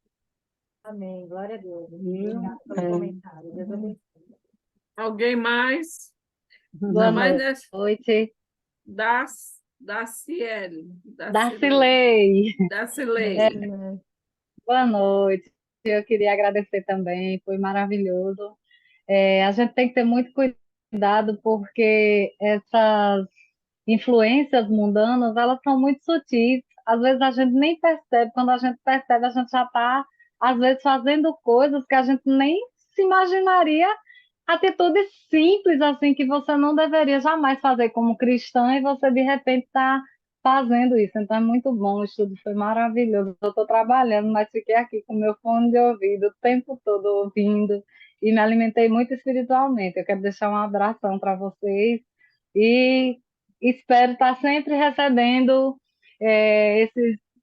Amém. Glória a Deus. Viu? Obrigada pelo comentário. Deus abençoe. Alguém mais? Boa Ainda mais noite. Daciele. Darcilei. Dacilei. Boa noite. Eu queria agradecer também, foi maravilhoso. A gente tem que ter muito cuidado porque essas influências mundanas, elas são muito sutis. Às vezes a gente nem percebe, quando a gente percebe, a gente já está, às vezes, fazendo coisas que a gente nem se imaginaria, atitudes simples, assim, que você não deveria jamais fazer como cristã, e você, de repente, está fazendo isso. Então, é muito bom, o estudo foi maravilhoso. Eu estou trabalhando, mas fiquei aqui com meu fone de ouvido o tempo todo ouvindo, e me alimentei muito espiritualmente. Eu quero deixar um abração para vocês, e espero estar sempre recebendo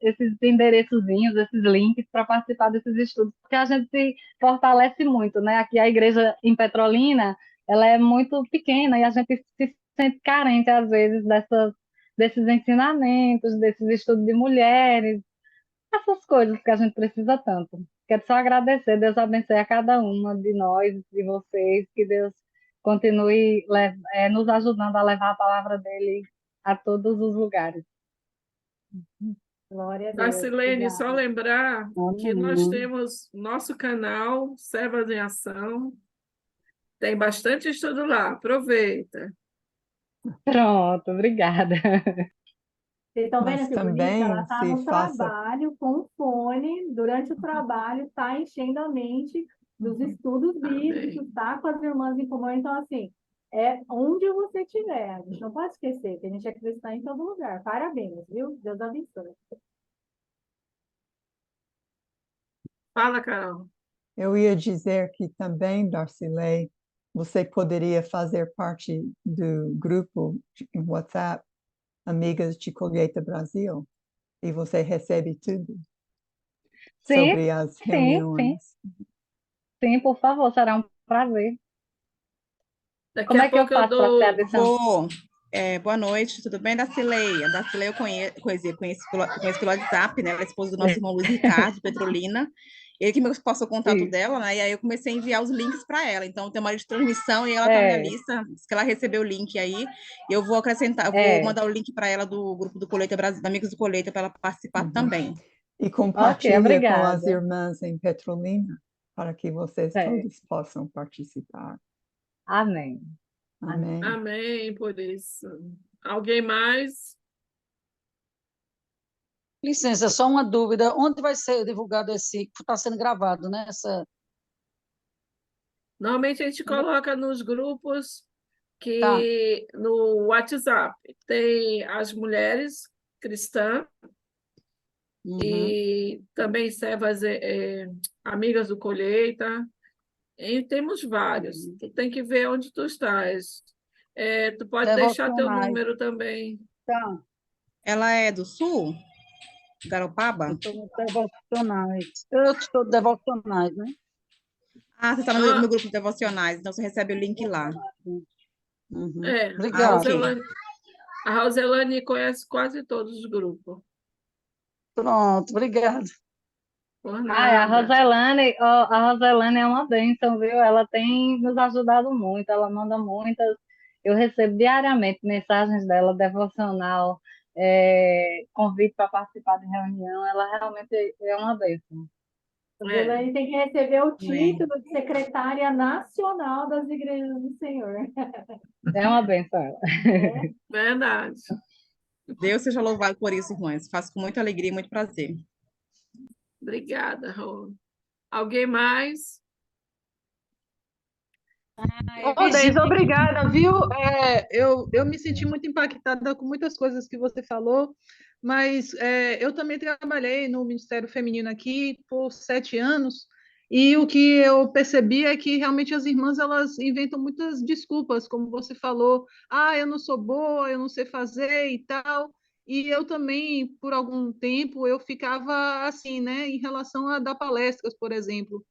esses endereçozinhos, esses links para participar desses estudos, porque a gente se fortalece muito, né? Aqui a igreja em Petrolina, ela é muito pequena e a gente se sente carente, às vezes, desses ensinamentos, desses estudos de mulheres, essas coisas que a gente precisa tanto. Quero só agradecer, Deus abençoe a cada uma de nós, de vocês, que Deus continue nos ajudando a levar a palavra dele a todos os lugares. Glória a Deus. Darcilene, só Obrigada. lembrar que nós Amém. temos nosso canal, Servas em Ação, tem bastante estudo lá, aproveita. Pronto, obrigada. Vocês estão Mas vendo que bonito? Ela também está se no faça, trabalho com o fone, durante o trabalho, está enchendo a mente dos estudos bíblicos, Amém. está com as irmãs em comum. Então, assim, é onde você estiver. A gente não pode esquecer que a gente é cristã em todo lugar. Parabéns, viu? Deus abençoe. Fala, Carol. eu ia dizer que também, Darcilei, você poderia fazer parte do grupo em WhatsApp Amigas de Colheita Brasil, e você recebe tudo Sim, sobre as sim, sim, reuniões. sim, por favor, será um prazer. Daqui Como a é que eu pouco eu faço para ser dou. adição? Boa noite, tudo bem, Darcilei? A Darcilei eu conheço pelo WhatsApp, né? Ela é esposa do nosso irmão Luiz Ricardo, Petrolina. Ele que me passou o contato Isso. dela, né? E aí eu comecei a enviar os links para ela. Então tem uma lista de transmissão e ela está na minha É, lista. Diz que ela recebeu o link aí. E eu vou acrescentar, eu vou é. mandar o link para ela do grupo do Colheita Brasil, Amigos do Colheita, para ela participar Uhum. também. E Ok, compartilha com as obrigada. irmãs em Petrolina, para que vocês É. todos possam participar. Amém. Amém. Amém. Amém por isso. Alguém mais? Licença, só uma dúvida. Onde vai ser divulgado esse, está sendo gravado, né? Normalmente a gente coloca nos grupos Tá. que no WhatsApp tem as mulheres cristãs Uhum. e também servas amigas do Colheita. E temos vários. Tu tem que ver onde tu estás. Tu pode deixar teu Devocionais. número também. Tá. Ela é do Sul, Eu Garopaba? estou no devocionais. Eu estou no devocionais, né? Ah, você está no meu Ah, grupo de devocionais, então você recebe o link lá. Devocionais. Uhum. é, a Ah, Obrigada. ok. Roselane, a Roselane conhece quase todos os grupos. Pronto, obrigada. Por Ai, nada. A Roselane é uma bênção, viu? Ela tem nos ajudado muito, ela manda muitas. Eu recebo diariamente mensagens dela, devocional, convite para participar de reunião. Ela realmente é uma bênção. A É, Zelane tem que receber o Amém. título de secretária nacional das igrejas do Senhor. É uma bênção ela. Né? verdade. Deus seja louvado por isso, irmãs. Faço com muita alegria e muito prazer. Obrigada, Rô. Alguém mais? Ô, Deise, obrigada, viu? Eu me senti muito impactada com muitas coisas que você falou, mas eu também trabalhei no Ministério Feminino aqui por 7 anos, e o que eu percebi é que realmente as irmãs elas inventam muitas desculpas, como você falou, eu não sou boa, eu não sei fazer e tal. E eu também, por algum tempo, eu ficava assim, né, em relação a dar palestras, por exemplo.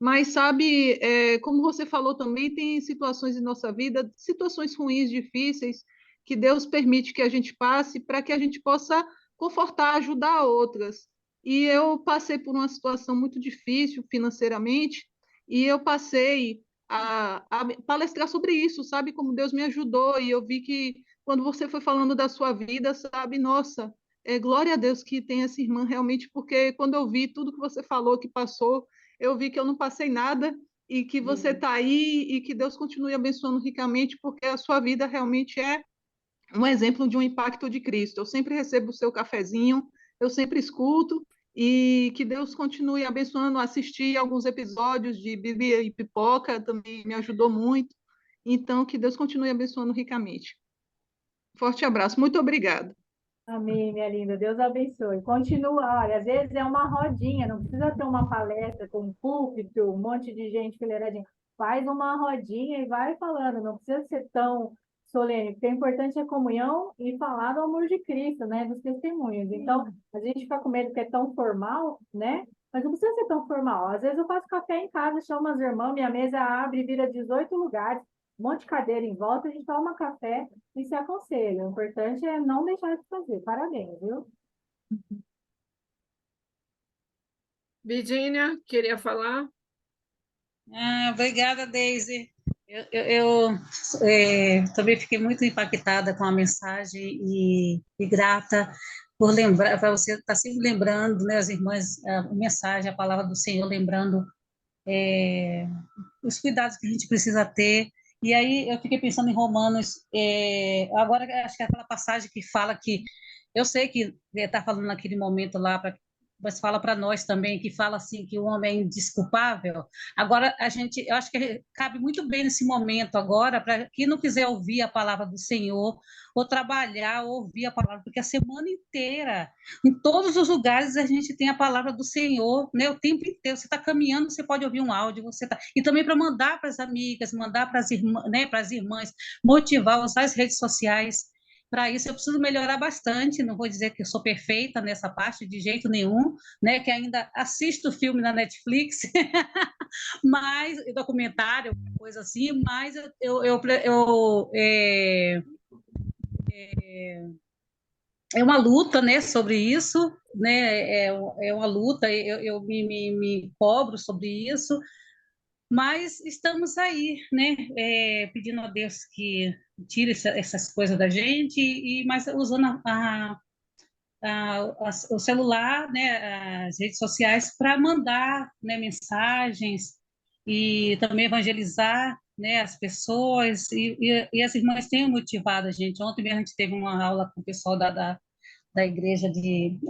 Mas, sabe, como você falou também, tem situações em nossa vida, situações ruins, difíceis, que Deus permite que a gente passe para que a gente possa confortar, ajudar outras. E eu passei por uma situação muito difícil financeiramente, e eu passei a palestrar sobre isso, sabe, como Deus me ajudou. E eu vi que quando você foi falando da sua vida, sabe, nossa, glória a Deus que tem essa irmã realmente, porque quando eu vi tudo que você falou, que passou, eu vi que eu não passei nada e que você está aí e que Deus continue abençoando ricamente, porque a sua vida realmente é um exemplo de um impacto de Cristo. Eu sempre recebo o seu cafezinho, eu sempre escuto, e que Deus continue abençoando. Assistir alguns episódios de Bíblia e Pipoca também me ajudou muito. Então, que Deus continue abençoando ricamente. Forte abraço, muito obrigada. Amém, minha linda. Deus abençoe. Continua, olha, às vezes é uma rodinha, não precisa ter uma palestra com um púlpito, um monte de gente fileiradinha. Faz uma rodinha e vai falando, não precisa ser tão solene, porque o importante é a comunhão e falar do amor de Cristo, né, dos testemunhos. Então, a gente fica com medo que é tão formal, né? Mas não precisa ser tão formal. Às vezes eu faço café em casa, chamo as irmãs, minha mesa abre e vira 18 lugares, um monte de cadeira em volta, a gente toma café e se aconselha. O importante é não deixar de fazer. Parabéns, viu? Virgínia, queria falar? Obrigada, Deise. Também fiquei muito impactada com a mensagem e grata por lembrar, para você estar sempre lembrando, né, as irmãs, a mensagem, a palavra do Senhor, lembrando os cuidados que a gente precisa ter. E aí eu fiquei pensando em Romanos, agora acho que é aquela passagem que fala que, eu sei que está falando naquele momento lá, mas fala para nós também, que fala assim, que o homem é indesculpável. Agora, eu acho que cabe muito bem nesse momento agora, para quem não quiser ouvir a palavra do Senhor, ou trabalhar, ou ouvir a palavra, porque a semana inteira, em todos os lugares, a gente tem a palavra do Senhor, né? O tempo inteiro. Você está caminhando, você pode ouvir um áudio, e também para mandar para as amigas, mandar para as irmãs, né? Para as irmãs, motivar, usar as redes sociais. Para isso, eu preciso melhorar bastante. Não vou dizer que eu sou perfeita nessa parte de jeito nenhum, né? Que ainda assisto filme na Netflix, mas documentário, coisa assim. Mas é uma luta, né? Sobre isso, né? É uma luta. Eu me cobro sobre isso. Mas estamos aí, né? Pedindo a Deus que tire essas coisas da gente, mas usando o celular, né, as redes sociais para mandar, né, mensagens e também evangelizar, né, as pessoas e as irmãs têm motivado a gente. Ontem mesmo a gente teve uma aula com o pessoal da igreja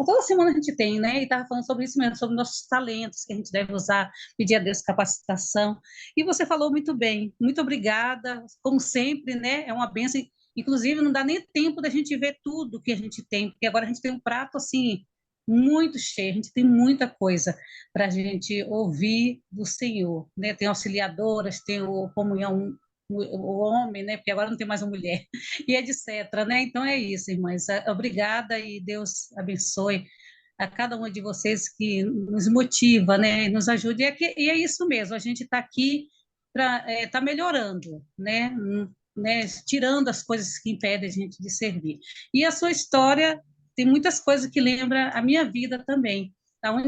toda semana a gente tem, né? E estava falando sobre isso mesmo, sobre nossos talentos que a gente deve usar, pedir a Deus capacitação. E você falou muito bem, muito obrigada, como sempre, né? É uma bênção. Inclusive, não dá nem tempo da gente ver tudo que a gente tem, porque agora a gente tem um prato assim muito cheio, a gente tem muita coisa para a gente ouvir do Senhor, né? Tem auxiliadoras, tem o comunhão o homem, né? Porque agora não tem mais uma mulher, e etc, né? Então é isso, irmãs. Obrigada e Deus abençoe a cada uma de vocês que nos motiva, né? E nos ajude. E é isso mesmo, a gente está aqui para tá melhorando, né? Tirando as coisas que impedem a gente de servir. E a sua história tem muitas coisas que lembra a minha vida também.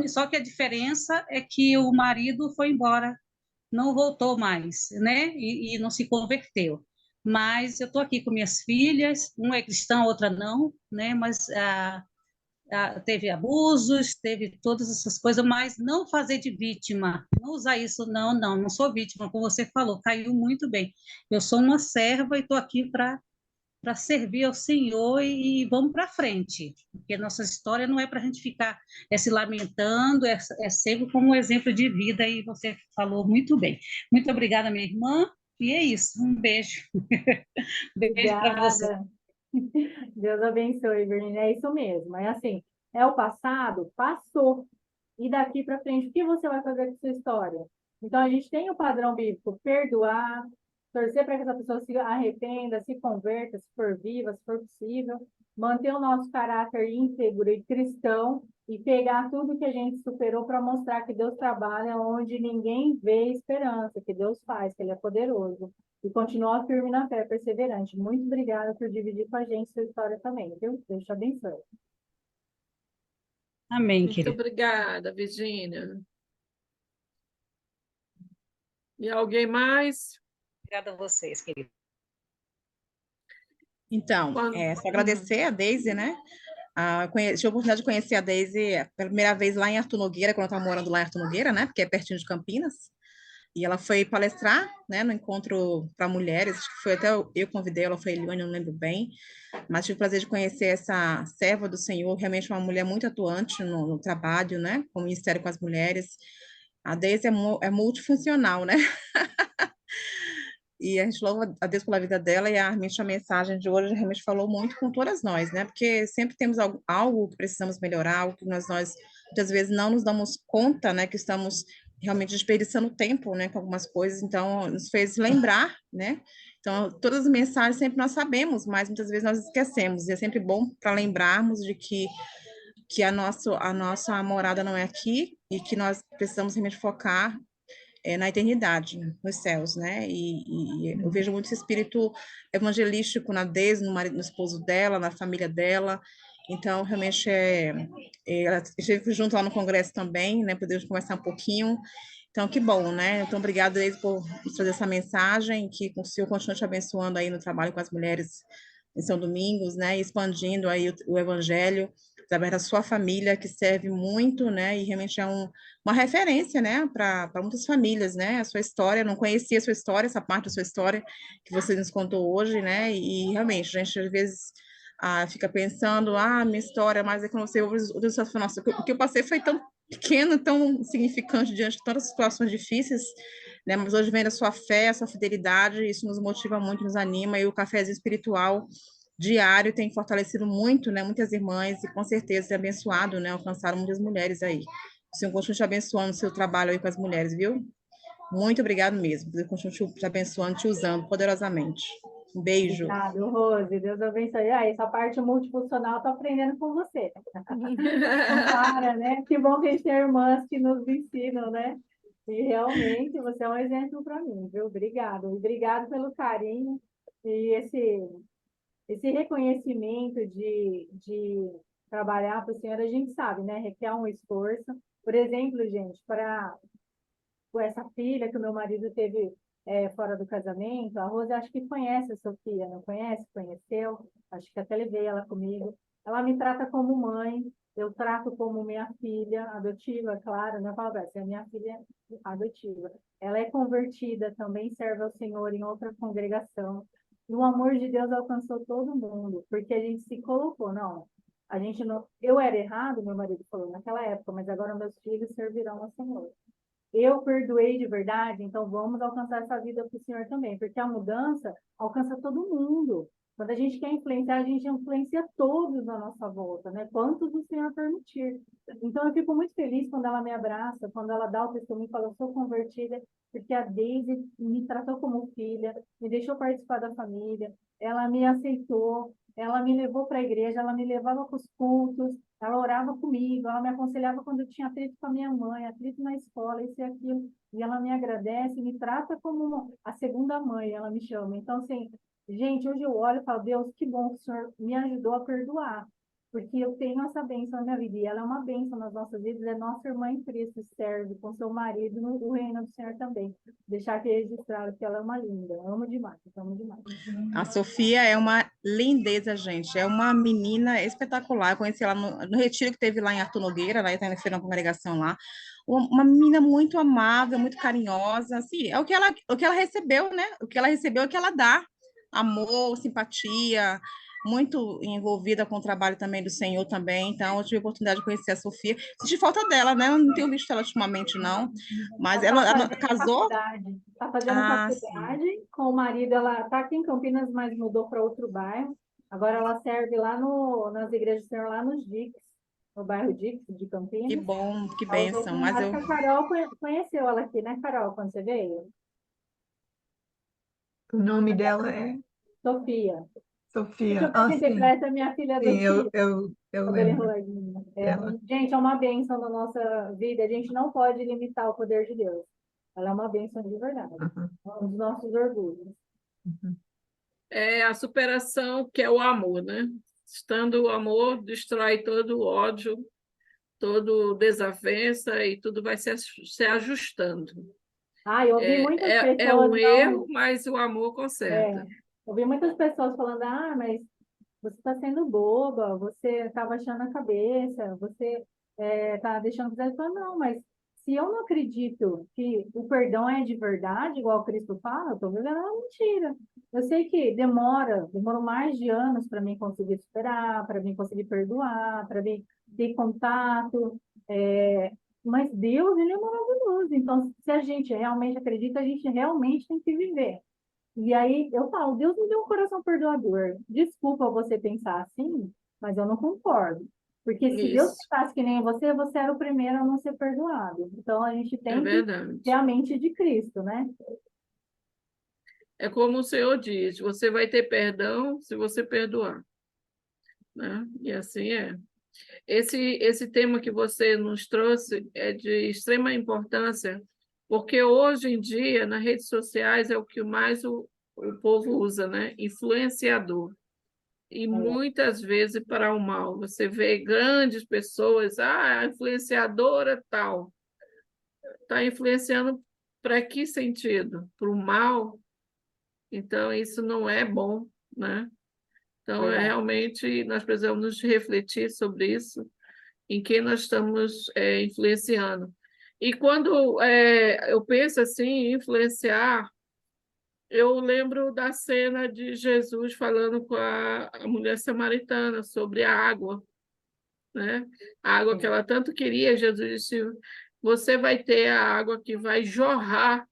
Só que a diferença é que o marido foi embora, não voltou mais, né? E não se converteu. Mas eu estou aqui com minhas filhas, uma é cristã, a outra não, né? Mas teve abusos, teve todas essas coisas, mas não fazer de vítima, não usar isso, não sou vítima, como você falou, caiu muito bem. Eu sou uma serva e estou aqui para servir ao Senhor e vamos para frente, porque nossa história não é para a gente ficar se lamentando, é sempre como um exemplo de vida, e você falou muito bem. Muito obrigada, minha irmã, e é isso, um beijo. Beijo para você. Obrigada. Deus abençoe, Virginia. É isso mesmo. É assim, é o passado, passou. E daqui para frente, o que você vai fazer com sua história? Então, a gente tem o padrão bíblico, perdoar, torcer para que essa pessoa se arrependa, se converta, se for viva, se for possível, manter o nosso caráter íntegro e cristão e pegar tudo que a gente superou para mostrar que Deus trabalha onde ninguém vê esperança, que Deus faz, que Ele é poderoso. E continuar firme na fé, perseverante. Muito obrigada por dividir com a gente sua história também, viu? Deus te abençoe. Amém, Muito querida. obrigada, Virginia. E alguém mais? Obrigada a vocês, querida. Então, só agradecer a Deise, né? Tive a oportunidade de conhecer a Deise pela primeira vez lá em Artur Nogueira, quando eu estava morando lá em Artur Nogueira, né? Porque é pertinho de Campinas. E ela foi palestrar, né, no encontro para mulheres, acho que foi até eu convidei, ela foi a Eliane, eu não lembro bem, mas tive o prazer de conhecer essa serva do Senhor, realmente uma mulher muito atuante no trabalho, né, com o Ministério com as Mulheres. A Deise é multifuncional, né? E a gente louva a Deus pela vida dela, e realmente a mensagem de hoje realmente falou muito com todas nós, né? Porque sempre temos algo que precisamos melhorar, algo que nós muitas vezes não nos damos conta, né? Que estamos realmente desperdiçando tempo, né? Com algumas coisas, então nos fez lembrar, né? Então, todas as mensagens sempre nós sabemos, mas muitas vezes nós esquecemos, e é sempre bom para lembrarmos de que a nossa morada não é aqui, e que nós precisamos realmente focar na eternidade, nos céus, né? E eu vejo muito esse espírito evangelístico na Deise, no marido, no esposo dela, na família dela. Então, realmente, ela esteve junto lá no congresso também, né? Podemos conversar um pouquinho. Então, que bom, né? Então, obrigada, Deise, por nos trazer essa mensagem, que o Senhor continue te abençoando aí no trabalho com as mulheres em São Domingos, né? Expandindo aí o evangelho através da sua família, que serve muito, né? E realmente é uma referência, né? Para muitas famílias, né? A sua história, eu não conhecia a sua história, essa parte da sua história que você nos contou hoje, né? E realmente, a gente às vezes fica pensando, minha história, mas é quando você ouve os nossa, o que eu passei foi tão pequeno, tão insignificante diante de tantas situações difíceis, né? Mas hoje vem da sua fé, a sua fidelidade, isso nos motiva muito, nos anima, e o cafezinho espiritual diário tem fortalecido muito, né? Muitas irmãs, e com certeza tem abençoado, né? Alcançaram muitas mulheres aí. O Senhor continue te abençoando no seu trabalho aí com as mulheres, viu? Muito obrigado mesmo. Deus continue te abençoando, te usando poderosamente. Um beijo. Obrigada, Rose. Deus abençoe. Essa parte multifuncional estou aprendendo com você. Não para, né? Que bom que a gente tem irmãs que nos ensinam, né? E realmente você é um exemplo para mim, viu? Obrigada. Obrigado pelo carinho e esse reconhecimento de trabalhar para o Senhor. A gente sabe, né? Requer um esforço. Por exemplo, gente, com essa filha que o meu marido teve fora do casamento, a Rose acho que conhece a Sofia, não conhece? Conheceu? Acho que até levei ela comigo. Ela me trata como mãe, eu trato como minha filha adotiva, claro, né? Eu falo, essa é minha filha adotiva. Ela é convertida, também serve ao Senhor em outra congregação. E o amor de Deus alcançou todo mundo, porque a gente se colocou, não. A gente não, eu era errado, meu marido falou naquela época, mas agora meus filhos servirão ao Senhor. Eu perdoei de verdade, então vamos alcançar essa vida para o Senhor também, porque a mudança alcança todo mundo. Quando a gente quer influenciar, a gente influencia todos à nossa volta, né? Quantos o Senhor permitir. Então, eu fico muito feliz quando ela me abraça, quando ela dá o testemunho e fala, eu sou convertida, porque a Deise me tratou como filha, me deixou participar da família, ela me aceitou, ela me levou para a igreja, ela me levava para os cultos, ela orava comigo, ela me aconselhava quando eu tinha atrito com a minha mãe, atrito na escola, isso e aquilo, e ela me agradece, me trata como a segunda mãe, ela me chama. Então, assim, gente, hoje eu olho e falo, Deus, que bom que o Senhor me ajudou a perdoar, porque eu tenho essa bênção na minha vida, e ela é uma bênção nas nossas vidas, é nossa irmã em Cristo, serve com seu marido no reino do Senhor também. Deixar aqui registrado que ela é uma linda, amo demais, amo demais. A Sofia é uma lindeza, gente. É uma menina espetacular. Eu conheci ela no retiro que teve lá em Arthur Nogueira, lá em uma congregação lá. Uma menina muito amável, muito carinhosa. Assim, é o que ela recebeu, né? O que ela recebeu é o que ela dá. Amor, simpatia, muito envolvida com o trabalho também do Senhor também. Então, eu tive a oportunidade de conhecer a Sofia. Senti falta dela, né? Eu não tenho visto ela ultimamente, não. Mas ela casou? Está fazendo Sim. faculdade com o marido, ela está aqui em Campinas, mas mudou para outro bairro. Agora ela serve lá nas igrejas do Senhor, lá nos Dix, no bairro Dix de Que Campinas. bom, que Ela usou bênção. Mas acho eu que a Carol conheceu ela aqui, né, Carol, quando você veio? O nome dela é Sofia. Deixa Sofia. eu apresentar para Sim, essa minha filha sim, adotiva. eu Cabelo lembro enroladinho. dela. Gente, é uma bênção na nossa vida. A gente não pode limitar o poder de Deus. Ela é uma bênção de verdade. Uhum, É um dos nossos orgulhos. uhum. É a superação que é o amor, né? Estando o amor, destrói todo o ódio, todo desavença e tudo vai se ajustando. Eu ouvi muitas É pessoas um erro, não. mas o amor conserta. Ouvi muitas pessoas falando, mas você está sendo boba, você está baixando a cabeça, você está deixando de falar, não, mas se eu não acredito que o perdão é de verdade, igual o Cristo fala, eu estou vivendo uma mentira. Eu sei que demorou mais de anos para mim conseguir superar, para mim conseguir perdoar, para mim ter contato, mas Deus, ele é maravilhoso. Então, se a gente realmente acredita, a gente realmente tem que viver. E aí eu falo, Deus me deu um coração perdoador. Desculpa você pensar assim, mas eu não concordo. Porque se Deus Isso, pensasse que nem você, você era o primeiro a não ser perdoado. Então a gente é tem que ter verdade. a mente de Cristo, né? É como o Senhor diz, você vai ter perdão se você perdoar, né? E assim é. Esse tema que você nos trouxe é de extrema importância, porque hoje em dia, nas redes sociais, é o que mais o povo usa, né? Influenciador. E muitas vezes para o mal. Você vê grandes pessoas, a influenciadora tal, está influenciando para que sentido? Para o mal? Então, isso não é bom, né? Então, Verdade. realmente, nós precisamos refletir sobre isso, em quem nós estamos influenciando. E quando eu penso assim, em influenciar, eu lembro da cena de Jesus falando com a mulher samaritana sobre a água, né? A água que ela tanto queria. Jesus disse: você vai ter a água que vai jorrar.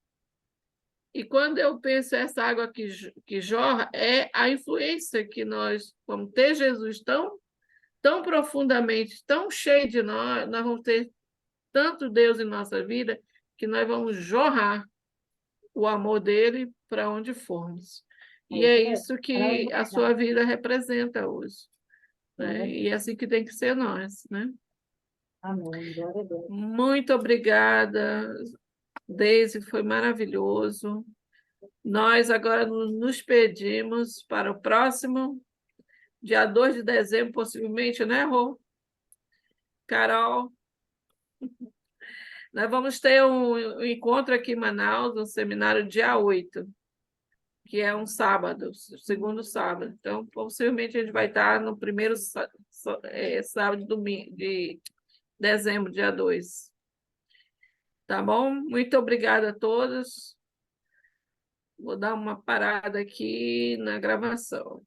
E quando eu penso essa água que jorra, é a influência que nós vamos ter Jesus tão profundamente, tão cheio de nós vamos ter tanto Deus em nossa vida, que nós vamos jorrar o amor dele para onde formos. E é isso que a sua vida representa hoje, né? E é assim que tem que ser nós, né? Amém. Glória a Deus. Muito obrigada, Deise, foi maravilhoso. Nós agora nos pedimos para o próximo, dia 2 de dezembro, possivelmente, né, Rô? Carol? Nós vamos ter um encontro aqui em Manaus, um seminário dia 8, que é um sábado, segundo sábado. Então, possivelmente, a gente vai estar no primeiro sábado de dezembro, dia 2. Tá bom? Muito obrigada a todos. Vou dar uma parada aqui na gravação.